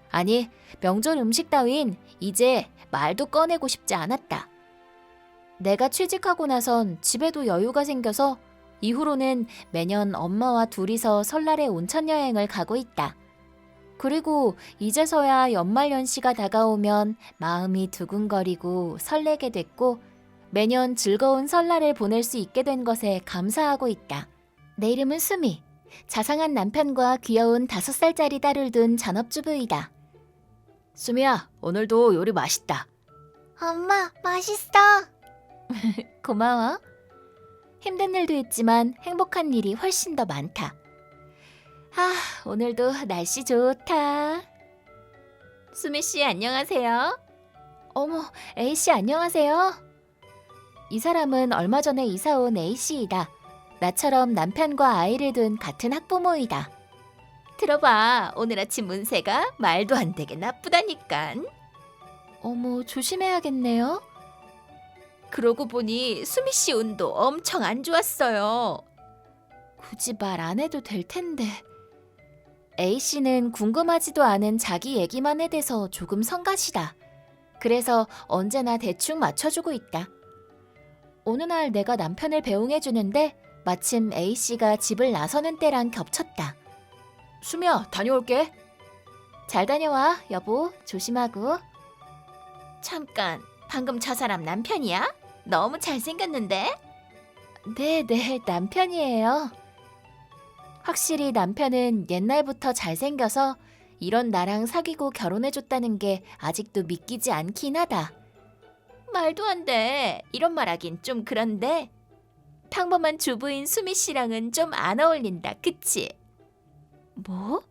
아니, 명절 음식 따윈 이제 말도 꺼내고 싶지 않았다. 내가 취직하고 나선 집에도 여유가 생겨서 이후로는 매년 엄마와 둘이서 설날에 온천 여행을 가고 있다. 그리고 이제서야 연말연시가 다가오면 마음이 두근거리고 설레게 됐고 매년 즐거운 설날을 보낼 수 있게 된 것에 감사하고 있다. 내 이름은 수미. 자상한 남편과 귀여운 5살짜리 딸을 둔 전업주부이다. 수미야, 오늘도 요리 맛있다. 엄마, 맛있어. 고마워. 힘든 일도 있지만 행복한 일이 훨씬 더 많다. 오늘도 날씨 좋다. 수미 씨 안녕하세요. 어머, A 씨 안녕하세요. 이 사람은 얼마 전에 이사 온 A 씨이다. 나처럼 남편과 아이를 둔 같은 학부모이다. 들어봐, 오늘 아침 운세가 말도 안 되게 나쁘다니깐. 어머, 조심해야겠네요. 그러고 보니 수미 씨 운도 엄청 안 좋았어요. 굳이 말 안 해도 될 텐데. A 씨는 궁금하지도 않은 자기 얘기만 해대서 조금 성가시다. 그래서 언제나 대충 맞춰주고 있다. 어느 날 내가 남편을 배웅해주는데 마침 A 씨가 집을 나서는 때랑 겹쳤다. 수미야, 다녀올게. 잘 다녀와, 여보. 조심하고. 잠깐, 방금 저 사람 남편이야? 너무 잘생겼는데? 네, 남편이에요. 확실히 남편은 옛날부터 잘생겨서 이런 나랑 사귀고 결혼해줬다는 게 아직도 믿기지 않긴 하다. 말도 안 돼. 이런 말 하긴 좀 그런데 평범한 주부인 수미 씨랑은 좀 안 어울린다, 그치? 뭐?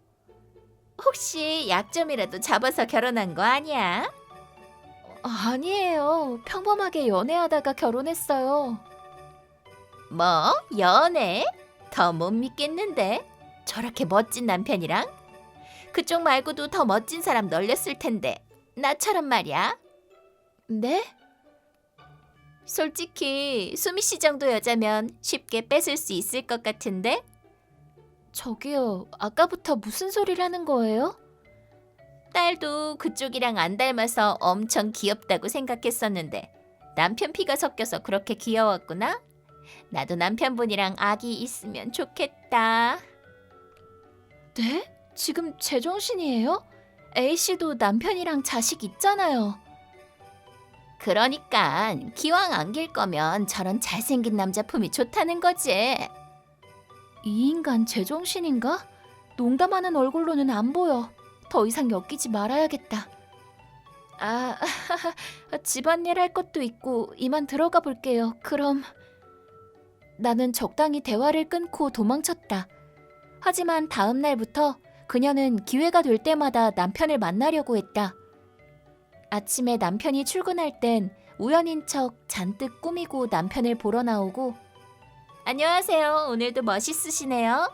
혹시 약점이라도 잡아서 결혼한 거 아니야? 아니에요. 평범하게 연애하다가 결혼했어요. 뭐? 연애? 더 못 믿겠는데? 저렇게 멋진 남편이랑? 그쪽 말고도 더 멋진 사람 널렸을 텐데 나처럼 말이야. 네? 솔직히 수미 씨 정도 여자면 쉽게 뺏을 수 있을 것 같은데? 저기요, 아까부터 무슨 소리를 하는 거예요? 딸도 그쪽이랑 안 닮아서 엄청 귀엽다고 생각했었는데 남편 피가 섞여서 그렇게 귀여웠구나? 나도 남편분이랑 아기 있으면 좋겠다. 네? 지금 제정신이에요? A씨도 남편이랑 자식 있잖아요. 그러니까 기왕 안길 거면 저런 잘생긴 남자 품이 좋다는 거지. 이 인간 제정신인가? 농담하는 얼굴로는 안 보여. 더 이상 엮이지 말아야겠다. 집안일 할 것도 있고 이만 들어가 볼게요. 그럼. 나는 적당히 대화를 끊고 도망쳤다. 하지만 다음 날부터 그녀는 기회가 될 때마다 남편을 만나려고 했다. 아침에 남편이 출근할 땐 우연인 척 잔뜩 꾸미고 남편을 보러 나오고 안녕하세요. 오늘도 멋있으시네요.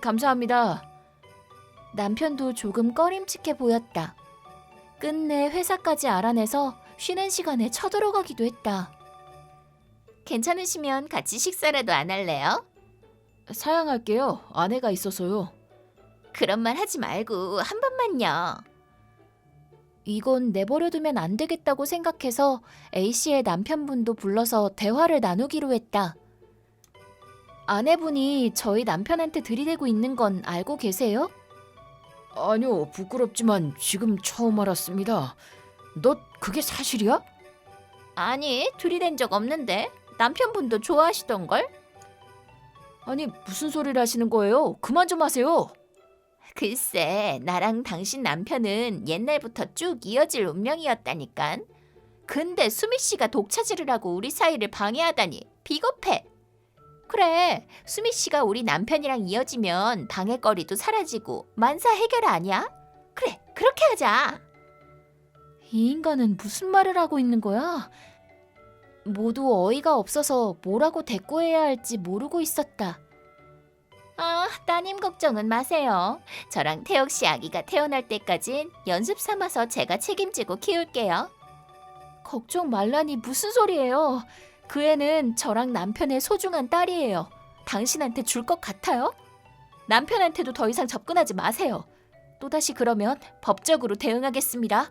감사합니다. 남편도 조금 꺼림칙해 보였다. 끝내 회사까지 알아내서 쉬는 시간에 쳐들어가기도 했다. 괜찮으시면 같이 식사라도 안 할래요? 사양할게요. 아내가 있어서요. 그런 말 하지 말고 한 번만요. 이건 내버려두면 안 되겠다고 생각해서 A씨의 남편분도 불러서 대화를 나누기로 했다. 아내분이 저희 남편한테 들이대고 있는 건 알고 계세요? 아니요, 부끄럽지만 지금 처음 알았습니다. 너 그게 사실이야? 아니, 들이댄 적 없는데. 남편분도 좋아하시던걸? 아니, 무슨 소리를 하시는 거예요? 그만 좀 하세요. 글쎄, 나랑 당신 남편은 옛날부터 쭉 이어질 운명이었다니깐. 근데 수미 씨가 독차지를 하고 우리 사이를 방해하다니 비겁해. 그래, 수미 씨가 우리 남편이랑 이어지면 방해거리도 사라지고 만사 해결 아니야? 그래, 그렇게 하자. 이 인간은 무슨 말을 하고 있는 거야? 모두 어이가 없어서 뭐라고 대꾸해야 할지 모르고 있었다. 따님 걱정은 마세요. 저랑 태옥 씨 아기가 태어날 때까진 연습 삼아서 제가 책임지고 키울게요. 걱정 말라니 무슨 소리예요. 그 애는 저랑 남편의 소중한 딸이에요. 당신한테 줄 것 같아요? 남편한테도 더 이상 접근하지 마세요. 또다시 그러면 법적으로 대응하겠습니다.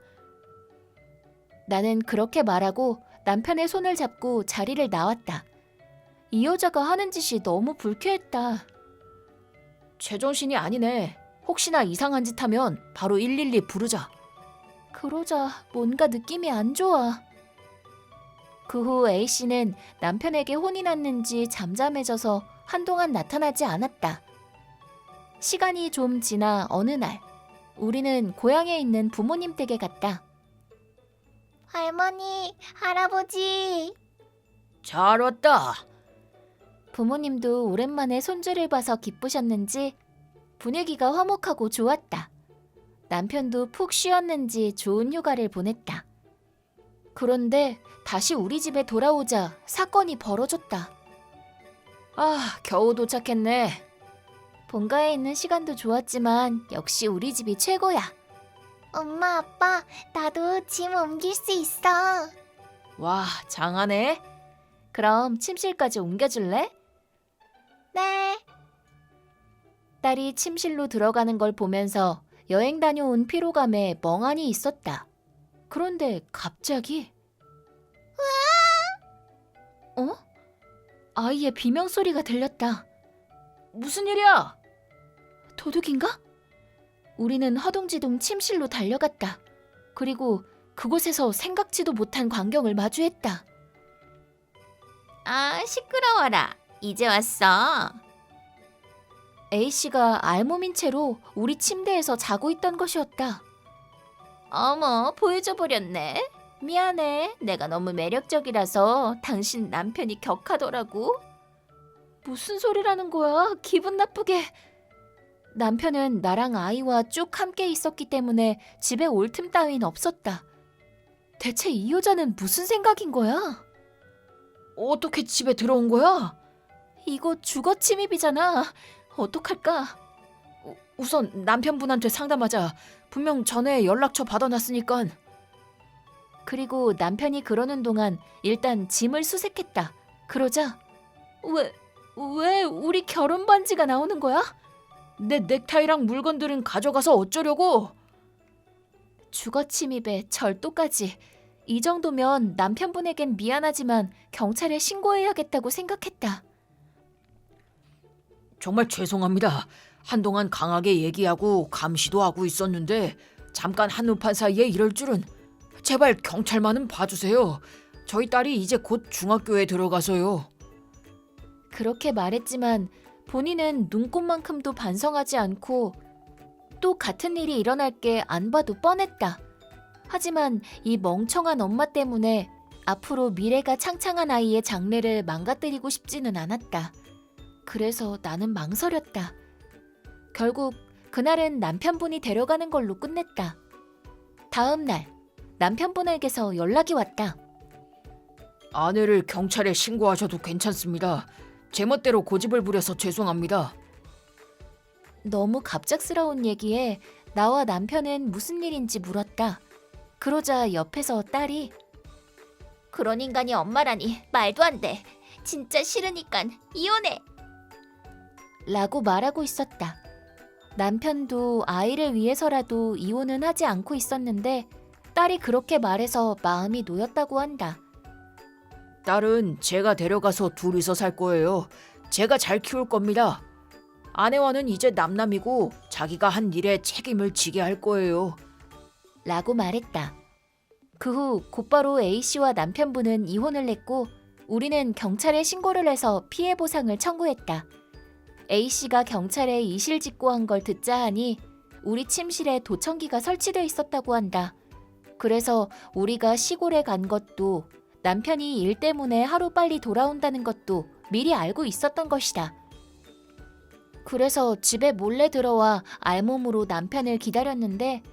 나는 그렇게 말하고 남편의 손을 잡고 자리를 나왔다. 이 여자가 하는 짓이 너무 불쾌했다. 제정신이 아니네. 혹시나 이상한 짓 하면 바로 112 부르자. 그러자 뭔가 느낌이 안 좋아. 그 후 A씨는 남편에게 혼이 났는지 잠잠해져서 한동안 나타나지 않았다. 시간이 좀 지나 어느 날 우리는 고향에 있는 부모님 댁에 갔다. 할머니, 할아버지. 잘 왔다. 부모님도 오랜만에 손주를 봐서 기쁘셨는지 분위기가 화목하고 좋았다. 남편도 푹 쉬었는지 좋은 휴가를 보냈다. 그런데 다시 우리 집에 돌아오자 사건이 벌어졌다. 아, 겨우 도착했네. 본가에 있는 시간도 좋았지만 역시 우리 집이 최고야. 엄마, 아빠, 나도 짐 옮길 수 있어. 와, 장하네. 그럼 침실까지 옮겨줄래? 네. 딸이 침실로 들어가는 걸 보면서 여행 다녀온 피로감에 멍하니 있었다. 그런데 갑자기 어? 아이의 비명 소리가 들렸다. 무슨 일이야? 도둑인가? 우리는 허둥지둥 침실로 달려갔다. 그리고 그곳에서 생각지도 못한 광경을 마주했다. 아, 시끄러워라. 이제 왔어. A씨가 알몸인 채로 우리 침대에서 자고 있던 것이었다. 어머, 보여줘버렸네. 미안해. 내가 너무 매력적이라서 당신 남편이 격하더라고. 무슨 소리라는 거야? 기분 나쁘게. 남편은 나랑 아이와 쭉 함께 있었기 때문에 집에 올 틈 따윈 없었다. 대체 이 여자는 무슨 생각인 거야? 어떻게 집에 들어온 거야? 이거 주거 침입이잖아. 어떡할까? 우선 남편분한테 상담하자. 분명 전에 연락처 받아놨으니까. 그리고 남편이 그러는 동안 일단 짐을 수색했다. 그러자 왜 우리 결혼 반지가 나오는 거야? 내 넥타이랑 물건들은 가져가서 어쩌려고? 주거 침입에 절도까지. 이 정도면 남편분에겐 미안하지만 경찰에 신고해야겠다고 생각했다. 정말 죄송합니다. 한동안 강하게 얘기하고 감시도 하고 있었는데 잠깐 한눈판 사이에 이럴 줄은. 제발 경찰만은 봐주세요. 저희 딸이 이제 곧 중학교에 들어가서요. 그렇게 말했지만 본인은 눈꽃만큼도 반성하지 않고 또 같은 일이 일어날 게 안 봐도 뻔했다. 하지만 이 멍청한 엄마 때문에 앞으로 미래가 창창한 아이의 장래를 망가뜨리고 싶지는 않았다. 그래서 나는 망설였다. 결국 그날은 남편분이 데려가는 걸로 끝냈다. 다음 날 남편분에게서 연락이 왔다. 아내를 경찰에 신고하셔도 괜찮습니다. 제멋대로 고집을 부려서 죄송합니다. 너무 갑작스러운 얘기에 나와 남편은 무슨 일인지 물었다. 그러자 옆에서 딸이 그런 인간이 엄마라니 말도 안 돼. 진짜 싫으니깐 이혼해. 라고 말하고 있었다. 남편도 아이를 위해서라도 이혼은 하지 않고 있었는데 딸이 그렇게 말해서 마음이 놓였다고 한다. 딸은 제가 데려가서 둘이서 살 거예요. 제가 잘 키울 겁니다. 아내와는 이제 남남이고 자기가 한 일에 책임을 지게 할 거예요. 라고 말했다. 그 후 곧바로 A씨와 남편분은 이혼을 했고 우리는 경찰에 신고를 해서 피해 보상을 청구했다. A씨가 경찰에 이실직고한 걸 듣자 하니 우리 침실에 도청기가 설치돼 있었다고 한다. 그래서 우리가 시골에 간 것도 남편이 일 때문에 하루빨리 돌아온다는 것도 미리 알고 있었던 것이다. 그래서 집에 몰래 들어와 알몸으로 남편을 기다렸는데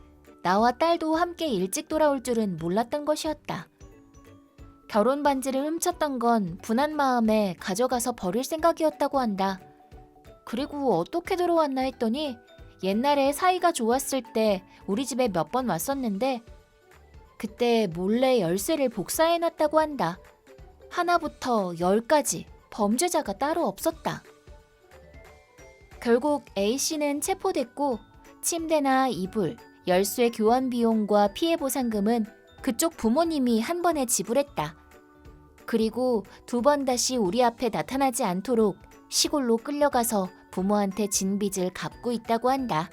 나와 딸도 함께 일찍 돌아올 줄은 몰랐던 것이었다. 결혼 반지를 훔쳤던 건 분한 마음에 가져가서 버릴 생각이었다고 한다. 그리고 어떻게 들어왔나 했더니 옛날에 사이가 좋았을 때 우리 집에 몇 번 왔었는데 그때 몰래 열쇠를 복사해놨다고 한다. 하나부터 10까지 범죄자가 따로 없었다. 결국 A씨는 체포됐고 침대나 이불, 열쇠 교환 비용과 피해 보상금은 그쪽 부모님이 한 번에 지불했다. 그리고 2번 다시 우리 앞에 나타나지 않도록 시골로 끌려가서 부모한테 진 빚을 갚고 있다고 한다.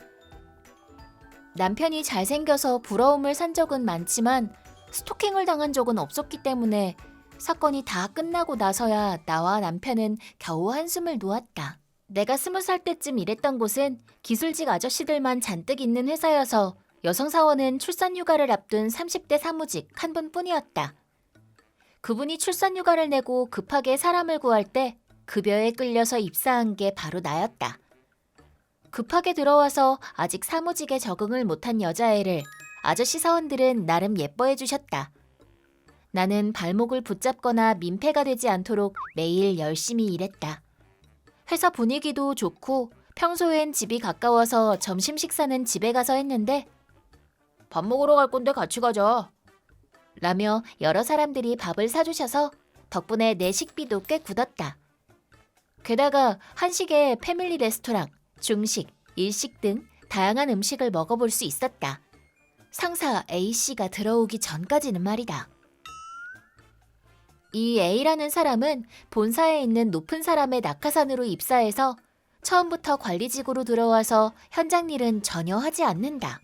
남편이 잘생겨서 부러움을 산 적은 많지만 스토킹을 당한 적은 없었기 때문에 사건이 다 끝나고 나서야 나와 남편은 겨우 한숨을 놓았다. 내가 20살 때쯤 일했던 곳은 기술직 아저씨들만 잔뜩 있는 회사여서 여성 사원은 출산휴가를 앞둔 30대 사무직 한 분뿐이었다. 그분이 출산휴가를 내고 급하게 사람을 구할 때 급여에 끌려서 입사한 게 바로 나였다. 급하게 들어와서 아직 사무직에 적응을 못한 여자애를 아저씨 사원들은 나름 예뻐해 주셨다. 나는 발목을 붙잡거나 민폐가 되지 않도록 매일 열심히 일했다. 회사 분위기도 좋고 평소엔 집이 가까워서 점심 식사는 집에 가서 했는데 밥 먹으러 갈 건데 같이 가자. 라며 여러 사람들이 밥을 사주셔서 덕분에 내 식비도 꽤 굳었다. 게다가 한식에 패밀리 레스토랑, 중식, 일식 등 다양한 음식을 먹어볼 수 있었다. 상사 A씨가 들어오기 전까지는 말이다. 이 A라는 사람은 본사에 있는 높은 사람의 낙하산으로 입사해서 처음부터 관리직으로 들어와서 현장 일은 전혀 하지 않는다.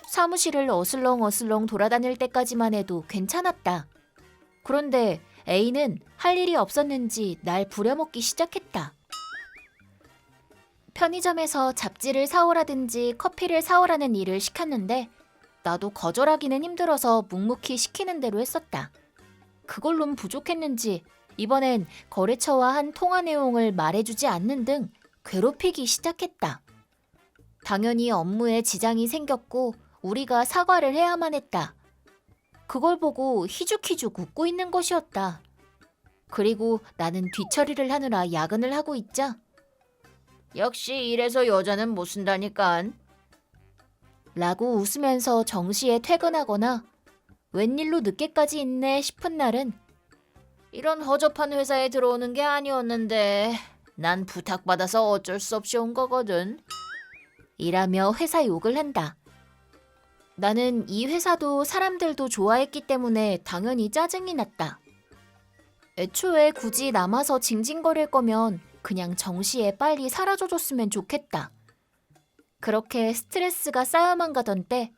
사무실을 어슬렁어슬렁 돌아다닐 때까지만 해도 괜찮았다. 그런데 A는 할 일이 없었는지 날 부려먹기 시작했다. 편의점에서 잡지를 사오라든지 커피를 사오라는 일을 시켰는데 나도 거절하기는 힘들어서 묵묵히 시키는 대로 했었다. 그걸론 부족했는지 이번엔 거래처와 한 통화 내용을 말해주지 않는 등 괴롭히기 시작했다. 당연히 업무에 지장이 생겼고 우리가 사과를 해야만 했다. 그걸 보고 희죽희죽 웃고 있는 것이었다. 그리고 나는 뒤처리를 하느라 야근을 하고 있자 역시 이래서 여자는 못 쓴다니깐. 라고 웃으면서 정시에 퇴근하거나 웬일로 늦게까지 있네 싶은 날은 이런 허접한 회사에 들어오는 게 아니었는데 난 부탁받아서 어쩔 수 없이 온 거거든. 이라며 회사 욕을 한다. 나는 이 회사도 사람들도 좋아했기 때문에 당연히 짜증이 났다. 애초에 굳이 남아서 징징거릴 거면 그냥 정시에 빨리 사라져줬으면 좋겠다. 그렇게 스트레스가 쌓여만 가던 때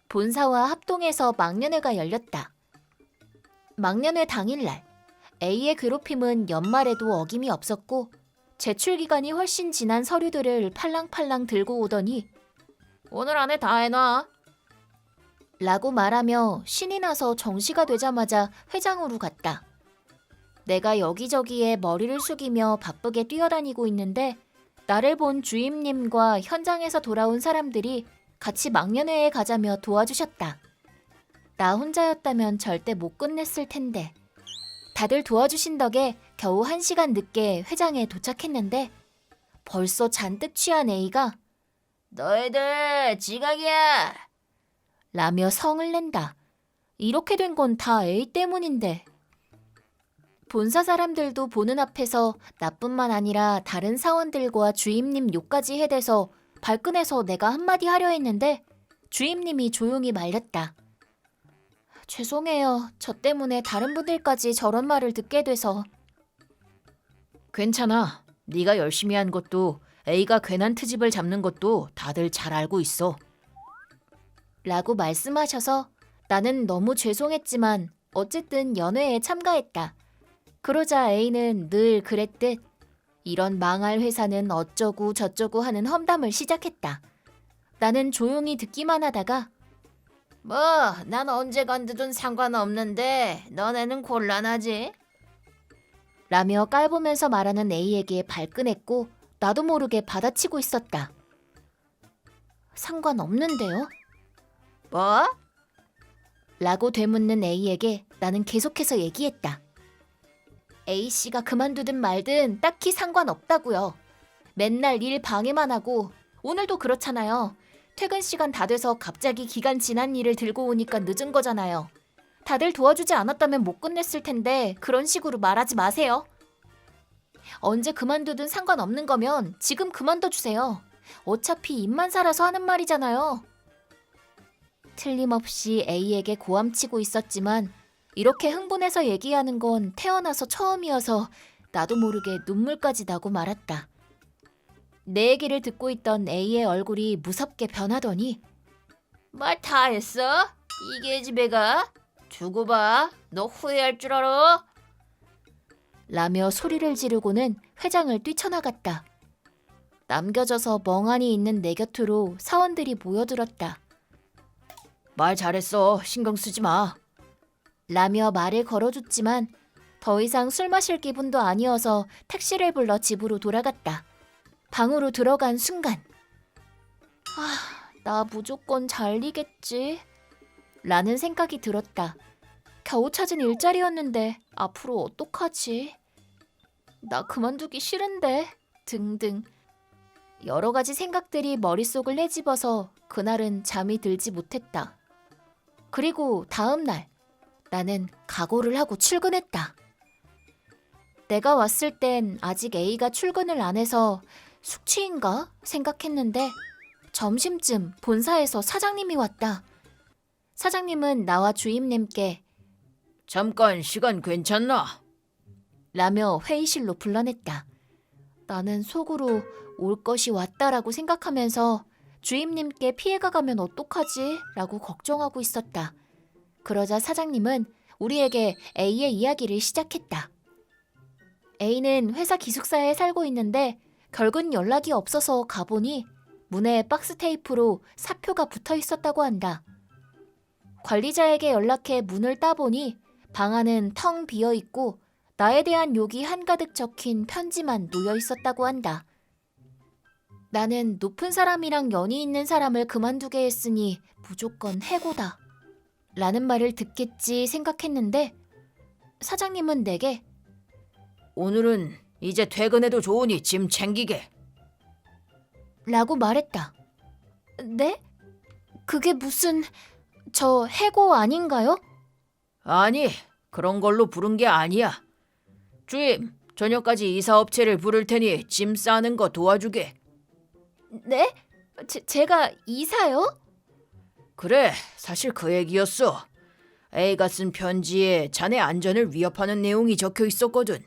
본사와 합동해서 막년회가 열렸다. 막년회 당일날 A의 괴롭힘은 연말에도 어김이 없었고 제출 기간이 훨씬 지난 서류들을 팔랑팔랑 들고 오더니 오늘 안에 다 해놔. 라고 말하며 신이 나서 정시가 되자마자 회장으로 갔다. 내가 여기저기에 머리를 숙이며 바쁘게 뛰어다니고 있는데 나를 본 주임님과 현장에서 돌아온 사람들이 같이 막년회에 가자며 도와주셨다. 나 혼자였다면 절대 못 끝냈을 텐데. 다들 도와주신 덕에 겨우 1시간 늦게 회장에 도착했는데 벌써 잔뜩 취한 A가 너희들 지각이야. 라며 성을 낸다. 이렇게 된 건 다 A 때문인데. 본사 사람들도 보는 앞에서 나뿐만 아니라 다른 사원들과 주임님 욕까지 해대서 발끈해서 내가 한마디 하려 했는데 주임님이 조용히 말렸다. 죄송해요. 저 때문에 다른 분들까지 저런 말을 듣게 돼서. 괜찮아. 네가 열심히 한 것도 A가 괜한 트집을 잡는 것도 다들 잘 알고 있어. 라고 말씀하셔서 나는 너무 죄송했지만 어쨌든 연회에 참가했다. 그러자 A는 늘 그랬듯 이런 망할 회사는 어쩌고 저쩌고 하는 험담을 시작했다. 나는 조용히 듣기만 하다가 뭐, 난 언제 건드든 상관없는데 너네는 곤란하지? 라며 깔보면서 말하는 A에게 발끈했고 나도 모르게 받아치고 있었다. 상관없는데요? 뭐? 라고 되묻는 A에게 나는 계속해서 얘기했다. A씨가 그만두든 말든 딱히 상관없다고요. 맨날 일 방해만 하고 오늘도 그렇잖아요. 퇴근 시간 다 돼서 갑자기 기간 지난 일을 들고 오니까 늦은 거잖아요. 다들 도와주지 않았다면 못 끝냈을 텐데 그런 식으로 말하지 마세요. 언제 그만두든 상관없는 거면 지금 그만둬 주세요. 어차피 입만 살아서 하는 말이잖아요. 틀림없이 A에게 고함치고 있었지만 이렇게 흥분해서 얘기하는 건 태어나서 처음이어서 나도 모르게 눈물까지 나고 말았다. 내 얘기를 듣고 있던 A의 얼굴이 무섭게 변하더니 말 다 했어? 이게 집에 가? 두고 봐. 너 후회할 줄 알아? 라며 소리를 지르고는 회장을 뛰쳐나갔다. 남겨져서 멍하니 있는 내 곁으로 사원들이 모여들었다. 말 잘했어. 신경 쓰지 마. 라며 말을 걸어줬지만 더 이상 술 마실 기분도 아니어서 택시를 불러 집으로 돌아갔다. 방으로 들어간 순간 나 무조건 잘리겠지 라는 생각이 들었다. 겨우 찾은 일자리였는데 앞으로 어떡하지? 나 그만두기 싫은데 등등 여러 가지 생각들이 머릿속을 헤집어서 그날은 잠이 들지 못했다. 그리고 다음 날 나는 각오를 하고 출근했다. 내가 왔을 땐 아직 A가 출근을 안 해서 숙취인가 생각했는데 점심쯤 본사에서 사장님이 왔다. 사장님은 나와 주임님께 잠깐 시간 괜찮나? 라며 회의실로 불러냈다. 나는 속으로 올 것이 왔다라고 생각하면서 주임님께 피해가 가면 어떡하지? 라고 걱정하고 있었다. 그러자 사장님은 우리에게 A의 이야기를 시작했다. A는 회사 기숙사에 살고 있는데 결국 연락이 없어서 가보니 문에 박스 테이프로 사표가 붙어 있었다고 한다. 관리자에게 연락해 문을 따보니 방 안은 텅 비어 있고 나에 대한 욕이 한가득 적힌 편지만 놓여 있었다고 한다. 나는 높은 사람이랑 연이 있는 사람을 그만두게 했으니 무조건 해고다. 라는 말을 듣겠지 생각했는데 사장님은 내게 오늘은 이제 퇴근해도 좋으니 짐 챙기게. 라고 말했다. 네? 그게 무슨 저 해고 아닌가요? 아니, 그런 걸로 부른 게 아니야. 주임, 저녁까지 이사업체를 부를 테니 짐 싸는 거 도와주게. 네? 제가 이사요? 그래, 사실 그 얘기였어. A가 쓴 편지에 자네 안전을 위협하는 내용이 적혀 있었거든.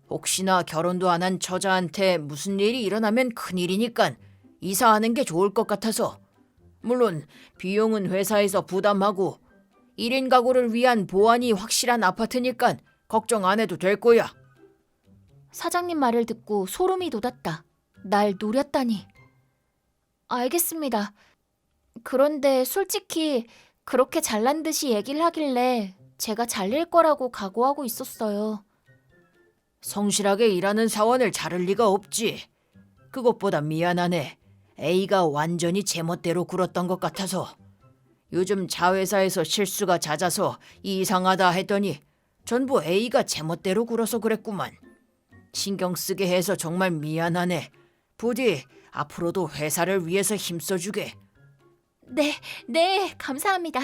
혹시나 결혼도 안 한 처자한테 무슨 일이 일어나면 큰일이니까 이사하는 게 좋을 것 같아서. 물론 비용은 회사에서 부담하고 1인 가구를 위한 보안이 확실한 아파트니까 걱정 안 해도 될 거야. 사장님 말을 듣고 소름이 돋았다. 날 노렸다니. 알겠습니다. 그런데 솔직히 그렇게 잘난 듯이 얘기를 하길래 제가 잘릴 거라고 각오하고 있었어요. 성실하게 일하는 사원을 자를 리가 없지. 그것보다 미안하네. A가 완전히 제멋대로 굴었던 것 같아서. 요즘 자회사에서 실수가 잦아서 이상하다 했더니 전부 A가 제멋대로 굴어서 그랬구만. 신경 쓰게 해서 정말 미안하네. 부디 앞으로도 회사를 위해서 힘써주게. 네, 감사합니다.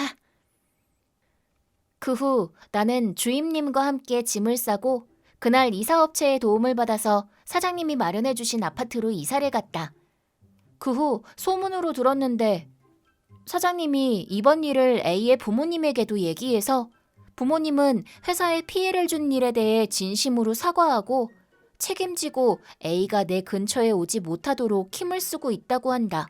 그 후 나는 주임님과 함께 짐을 싸고 그날 이사업체의 도움을 받아서 사장님이 마련해주신 아파트로 이사를 갔다. 그 후 소문으로 들었는데 사장님이 이번 일을 A의 부모님에게도 얘기해서 부모님은 회사에 피해를 준 일에 대해 진심으로 사과하고 책임지고 A가 내 근처에 오지 못하도록 힘을 쓰고 있다고 한다.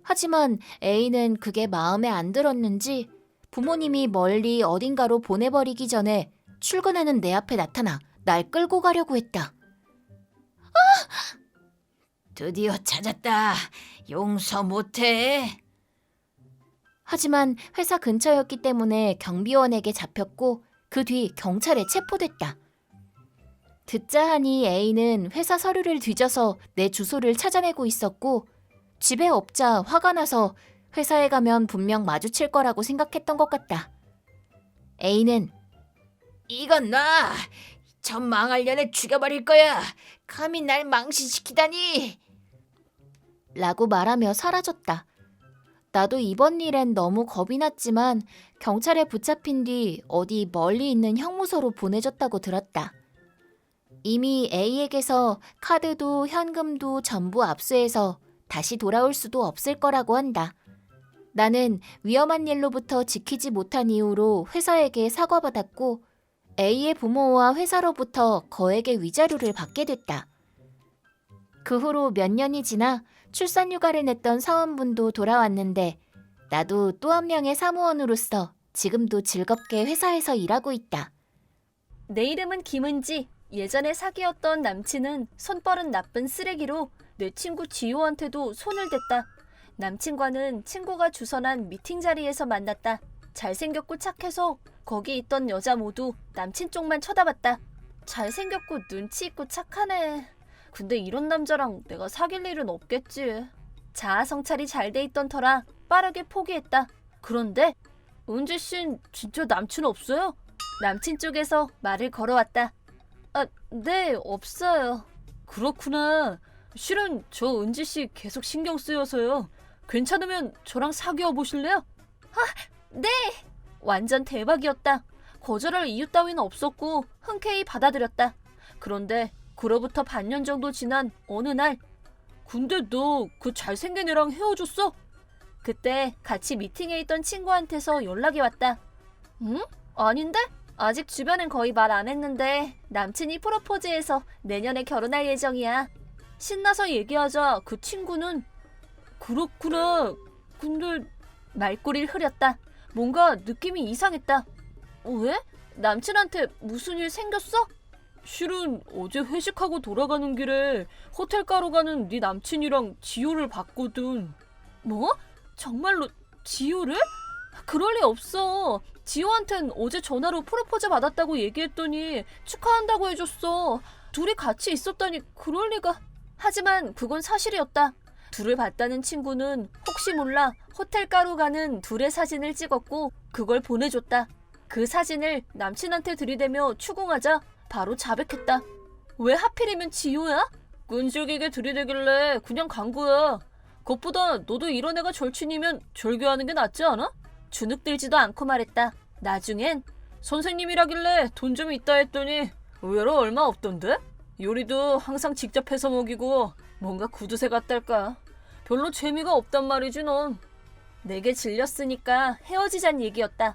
하지만 A는 그게 마음에 안 들었는지 부모님이 멀리 어딘가로 보내버리기 전에 출근하는 내 앞에 나타나 날 끌고 가려고 했다. 드디어 찾았다. 용서 못해. 하지만 회사 근처였기 때문에 경비원에게 잡혔고 그 뒤 경찰에 체포됐다. 듣자 하니 A는 회사 서류를 뒤져서 내 주소를 찾아내고 있었고 집에 없자 화가 나서 회사에 가면 분명 마주칠 거라고 생각했던 것 같다. A는 이건 나. 저 망할 년을 죽여버릴 거야. 감히 날 망신시키다니. 라고 말하며 사라졌다. 나도 이번 일엔 너무 겁이 났지만 경찰에 붙잡힌 뒤 어디 멀리 있는 형무소로 보내졌다고 들었다. 이미 A에게서 카드도 현금도 전부 압수해서 다시 돌아올 수도 없을 거라고 한다. 나는 위험한 일로부터 지키지 못한 이유로 회사에게 사과받았고 A의 부모와 회사로부터 거액의 위자료를 받게 됐다. 그 후로 몇 년이 지나 출산휴가를 냈던 사원분도 돌아왔는데 나도 또 한 명의 사무원으로서 지금도 즐겁게 회사에서 일하고 있다. 내 이름은 김은지. 예전에 사귀었던 남친은 손버릇 나쁜 쓰레기로 내 친구 지효한테도 손을 댔다. 남친과는 친구가 주선한 미팅 자리에서 만났다. 잘생겼고 착해서 거기 있던 여자 모두 남친 쪽만 쳐다봤다. 잘생겼고 눈치 있고 착하네. 근데 이런 남자랑 내가 사귈 일은 없겠지. 자아 성찰이 잘 돼 있던 터라 빠르게 포기했다. 그런데 은지 씨는 진짜 남친 없어요? 남친 쪽에서 말을 걸어왔다. 아, 네, 없어요. 그렇구나. 실은 저 은지 씨 계속 신경 쓰여서요. 괜찮으면 저랑 사귀어 보실래요? 네! 완전 대박이었다. 거절할 이유 따위는 없었고 흔쾌히 받아들였다. 그런데 그로부터 반년 정도 지난 어느 날, 근데 너 그 잘생긴 애랑 헤어졌어? 그때 같이 미팅에 있던 친구한테서 연락이 왔다. 응? 아닌데? 아직 주변엔 거의 말 안 했는데 남친이 프로포즈해서 내년에 결혼할 예정이야. 신나서 얘기하자 그 친구는 그렇구나. 근데 말꼬리를 흐렸다. 뭔가 느낌이 이상했다. 왜? 남친한테 무슨 일 생겼어? 실은 어제 회식하고 돌아가는 길에 호텔 가로 가는 네 남친이랑 지호를 봤거든. 뭐? 정말로 지호를? 그럴 리 없어. 지호한텐 어제 전화로 프로포즈 받았다고 얘기했더니 축하한다고 해줬어. 둘이 같이 있었다니 그럴 리가. 하지만 그건 사실이었다. 둘을 봤다는 친구는 혹시 몰라 호텔 가로 가는 둘의 사진을 찍었고 그걸 보내줬다. 그 사진을 남친한테 들이대며 추궁하자 바로 자백했다. 왜 하필이면 지호야? 끈질기게 들이대길래 그냥 간 거야. 그것보다 너도 이런 애가 절친이면 절교하는 게 낫지 않아? 주눅들지도 않고 말했다. 나중엔 선생님이라길래 돈 좀 있다 했더니 의외로 얼마 없던데? 요리도 항상 직접 해서 먹이고 뭔가 구두쇠 같달까. 별로 재미가 없단 말이지 넌. 내게 질렸으니까 헤어지잔 얘기였다.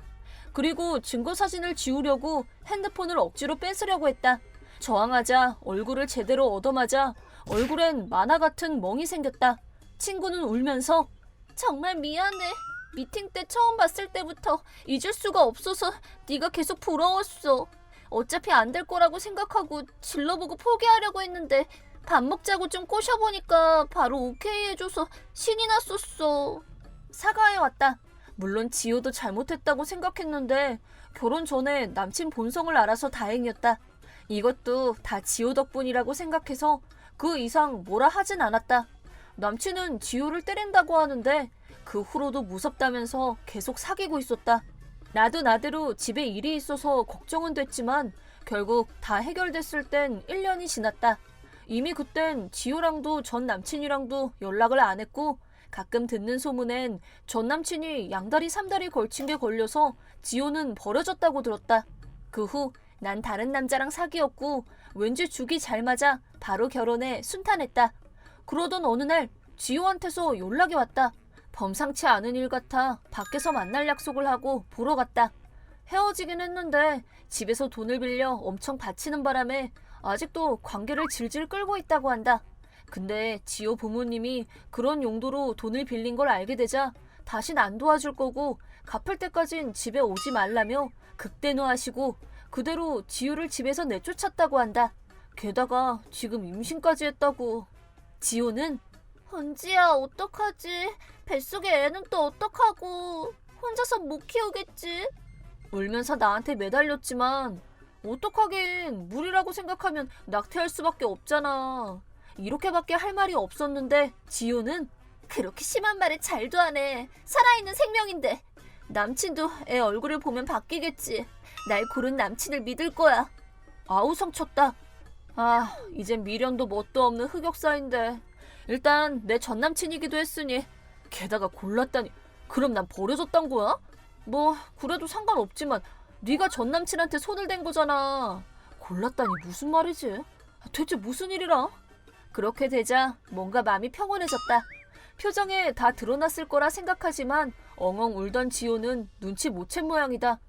그리고 증거사진을 지우려고 핸드폰을 억지로 뺏으려고 했다. 저항하자 얼굴을 제대로 얻어맞아 얼굴엔 만화 같은 멍이 생겼다. 친구는 울면서 정말 미안해. 미팅 때 처음 봤을 때부터 잊을 수가 없어서 네가 계속 부러웠어. 어차피 안 될 거라고 생각하고 질러보고 포기하려고 했는데 밥 먹자고 좀 꼬셔보니까 바로 오케이 해줘서 신이 났었어. 사과해왔다. 물론 지호도 잘못했다고 생각했는데 결혼 전에 남친 본성을 알아서 다행이었다. 이것도 다 지호 덕분이라고 생각해서 그 이상 뭐라 하진 않았다. 남친은 지호를 때린다고 하는데 그 후로도 무섭다면서 계속 사귀고 있었다. 나도 나대로 집에 일이 있어서 걱정은 됐지만 결국 다 해결됐을 땐 1년이 지났다. 이미 그땐 지호랑도 전 남친이랑도 연락을 안 했고 가끔 듣는 소문엔 전 남친이 양다리 3다리 걸친 게 걸려서 지호는 버려졌다고 들었다. 그 후 난 다른 남자랑 사귀었고 왠지 죽이 잘 맞아 바로 결혼해 순탄했다. 그러던 어느 날 지호한테서 연락이 왔다. 범상치 않은 일 같아 밖에서 만날 약속을 하고 보러 갔다. 헤어지긴 했는데 집에서 돈을 빌려 엄청 바치는 바람에 아직도 관계를 질질 끌고 있다고 한다. 근데 지호 부모님이 그런 용도로 돈을 빌린 걸 알게 되자 다신 안 도와줄 거고 갚을 때까진 집에 오지 말라며 극대노하시고 그대로 지호를 집에서 내쫓았다고 한다. 게다가 지금 임신까지 했다고. 지호는 은지야 어떡하지? 뱃속에 애는 또 어떡하고 혼자서 못 키우겠지? 울면서 나한테 매달렸지만 어떡하긴 물이라고 생각하면 낙태할 수밖에 없잖아. 이렇게밖에 할 말이 없었는데 지호는 그렇게 심한 말에 잘도 하네. 살아있는 생명인데. 남친도 애 얼굴을 보면 바뀌겠지. 날 고른 남친을 믿을 거야. 아우성 쳤다. 아, 이젠 미련도 뭣도 없는 흑역사인데. 일단 내 전남친이기도 했으니 게다가 골랐다니. 그럼 난 버려졌단 거야? 뭐 그래도 상관없지만 네가 전남친한테 손을 댄 거잖아. 골랐다니 무슨 말이지? 대체 무슨 일이라? 그렇게 되자 뭔가 마음이 평온해졌다. 표정에 다 드러났을 거라 생각하지만 엉엉 울던 지호는 눈치 못 챈 모양이다.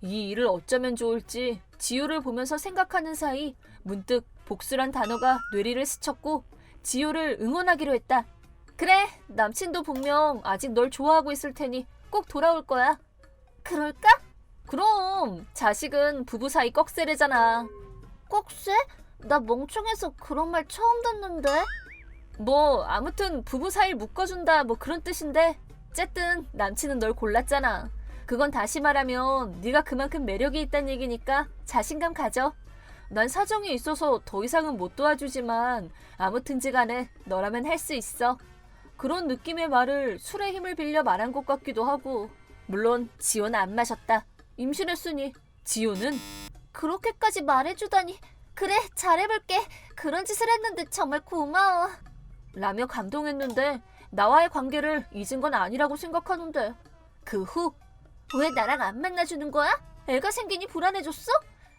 이 일을 어쩌면 좋을지 지호를 보면서 생각하는 사이 문득 복수란 단어가 뇌리를 스쳤고 지호를 응원하기로 했다. 그래, 남친도 분명 아직 널 좋아하고 있을 테니 꼭 돌아올 거야. 그럴까? 그럼 자식은 부부 사이 꺽쇠래잖아. 꺽쇠? 나 멍청해서 그런 말 처음 듣는데. 뭐 아무튼 부부 사이를 묶어준다 뭐 그런 뜻인데 어쨌든 남친은 널 골랐잖아. 그건 다시 말하면 네가 그만큼 매력이 있다는 얘기니까 자신감 가져. 난 사정이 있어서 더 이상은 못 도와주지만 아무튼지 간에 너라면 할 수 있어. 그런 느낌의 말을 술의 힘을 빌려 말한 것 같기도 하고. 물론 지호는 안 마셨다. 임신했으니. 지호는 그렇게까지 말해주다니. 그래, 잘해볼게. 그런 짓을 했는데 정말 고마워. 라며 감동했는데 나와의 관계를 잊은 건 아니라고 생각하는데. 그 후 왜 나랑 안 만나주는 거야? 애가 생기니 불안해졌어?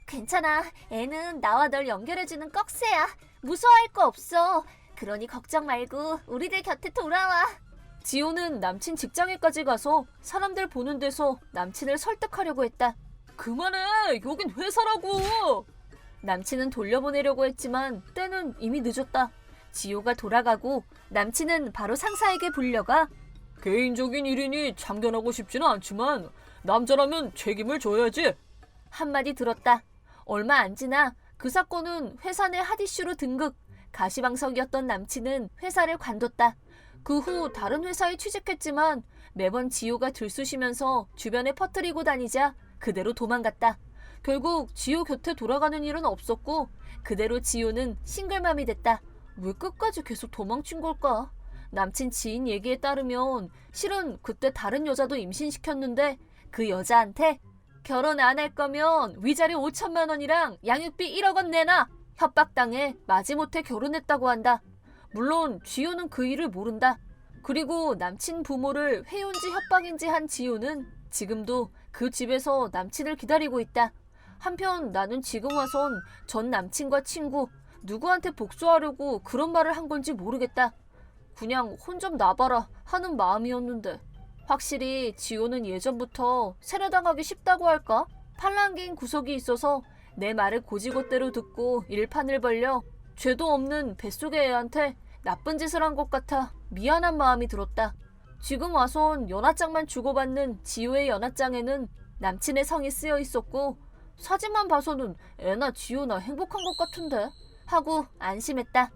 괜찮아. 애는 나와 널 연결해주는 꺽쇠야. 무서워할 거 없어. 그러니 걱정 말고 우리들 곁에 돌아와. 지호는 남친 직장에까지 가서 사람들 보는 데서 남친을 설득하려고 했다. 그만해! 여긴 회사라고! 남친은 돌려보내려고 했지만 때는 이미 늦었다. 지호가 돌아가고 남친은 바로 상사에게 불려가 개인적인 일이니 참견하고 싶지는 않지만 남자라면 책임을 져야지. 한마디 들었다. 얼마 안 지나 그 사건은 회사 내 핫이슈로 등극. 가시방석이었던 남친은 회사를 관뒀다. 그 후 다른 회사에 취직했지만 매번 지호가 들쑤시면서 주변에 퍼뜨리고 다니자 그대로 도망갔다. 결국 지호 곁에 돌아가는 일은 없었고 그대로 지호는 싱글맘이 됐다. 왜 끝까지 계속 도망친 걸까? 남친 지인 얘기에 따르면 실은 그때 다른 여자도 임신시켰는데 그 여자한테 결혼 안 할 거면 위자료 5천만 원이랑 양육비 1억 원 내놔! 협박당해 마지못해 결혼했다고 한다. 물론 지호는 그 일을 모른다. 그리고 남친 부모를 회유인지 협박인지 한 지호는 지금도 그 집에서 남친을 기다리고 있다. 한편 나는 지금 와선 전 남친과 친구 누구한테 복수하려고 그런 말을 한 건지 모르겠다. 그냥 혼 좀 나봐라 하는 마음이었는데 확실히 지호는 예전부터 세뇌당하기 쉽다고 할까? 팔랑귀인 구석이 있어서 내 말을 고지고대로 듣고 일판을 벌려 죄도 없는 뱃속의 애한테 나쁜 짓을 한 것 같아 미안한 마음이 들었다. 지금 와선 연하장만 주고받는 지호의 연하장에는 남친의 성이 쓰여 있었고 사진만 봐서는 애나 지호나 행복한 것 같은데 하고 안심했다.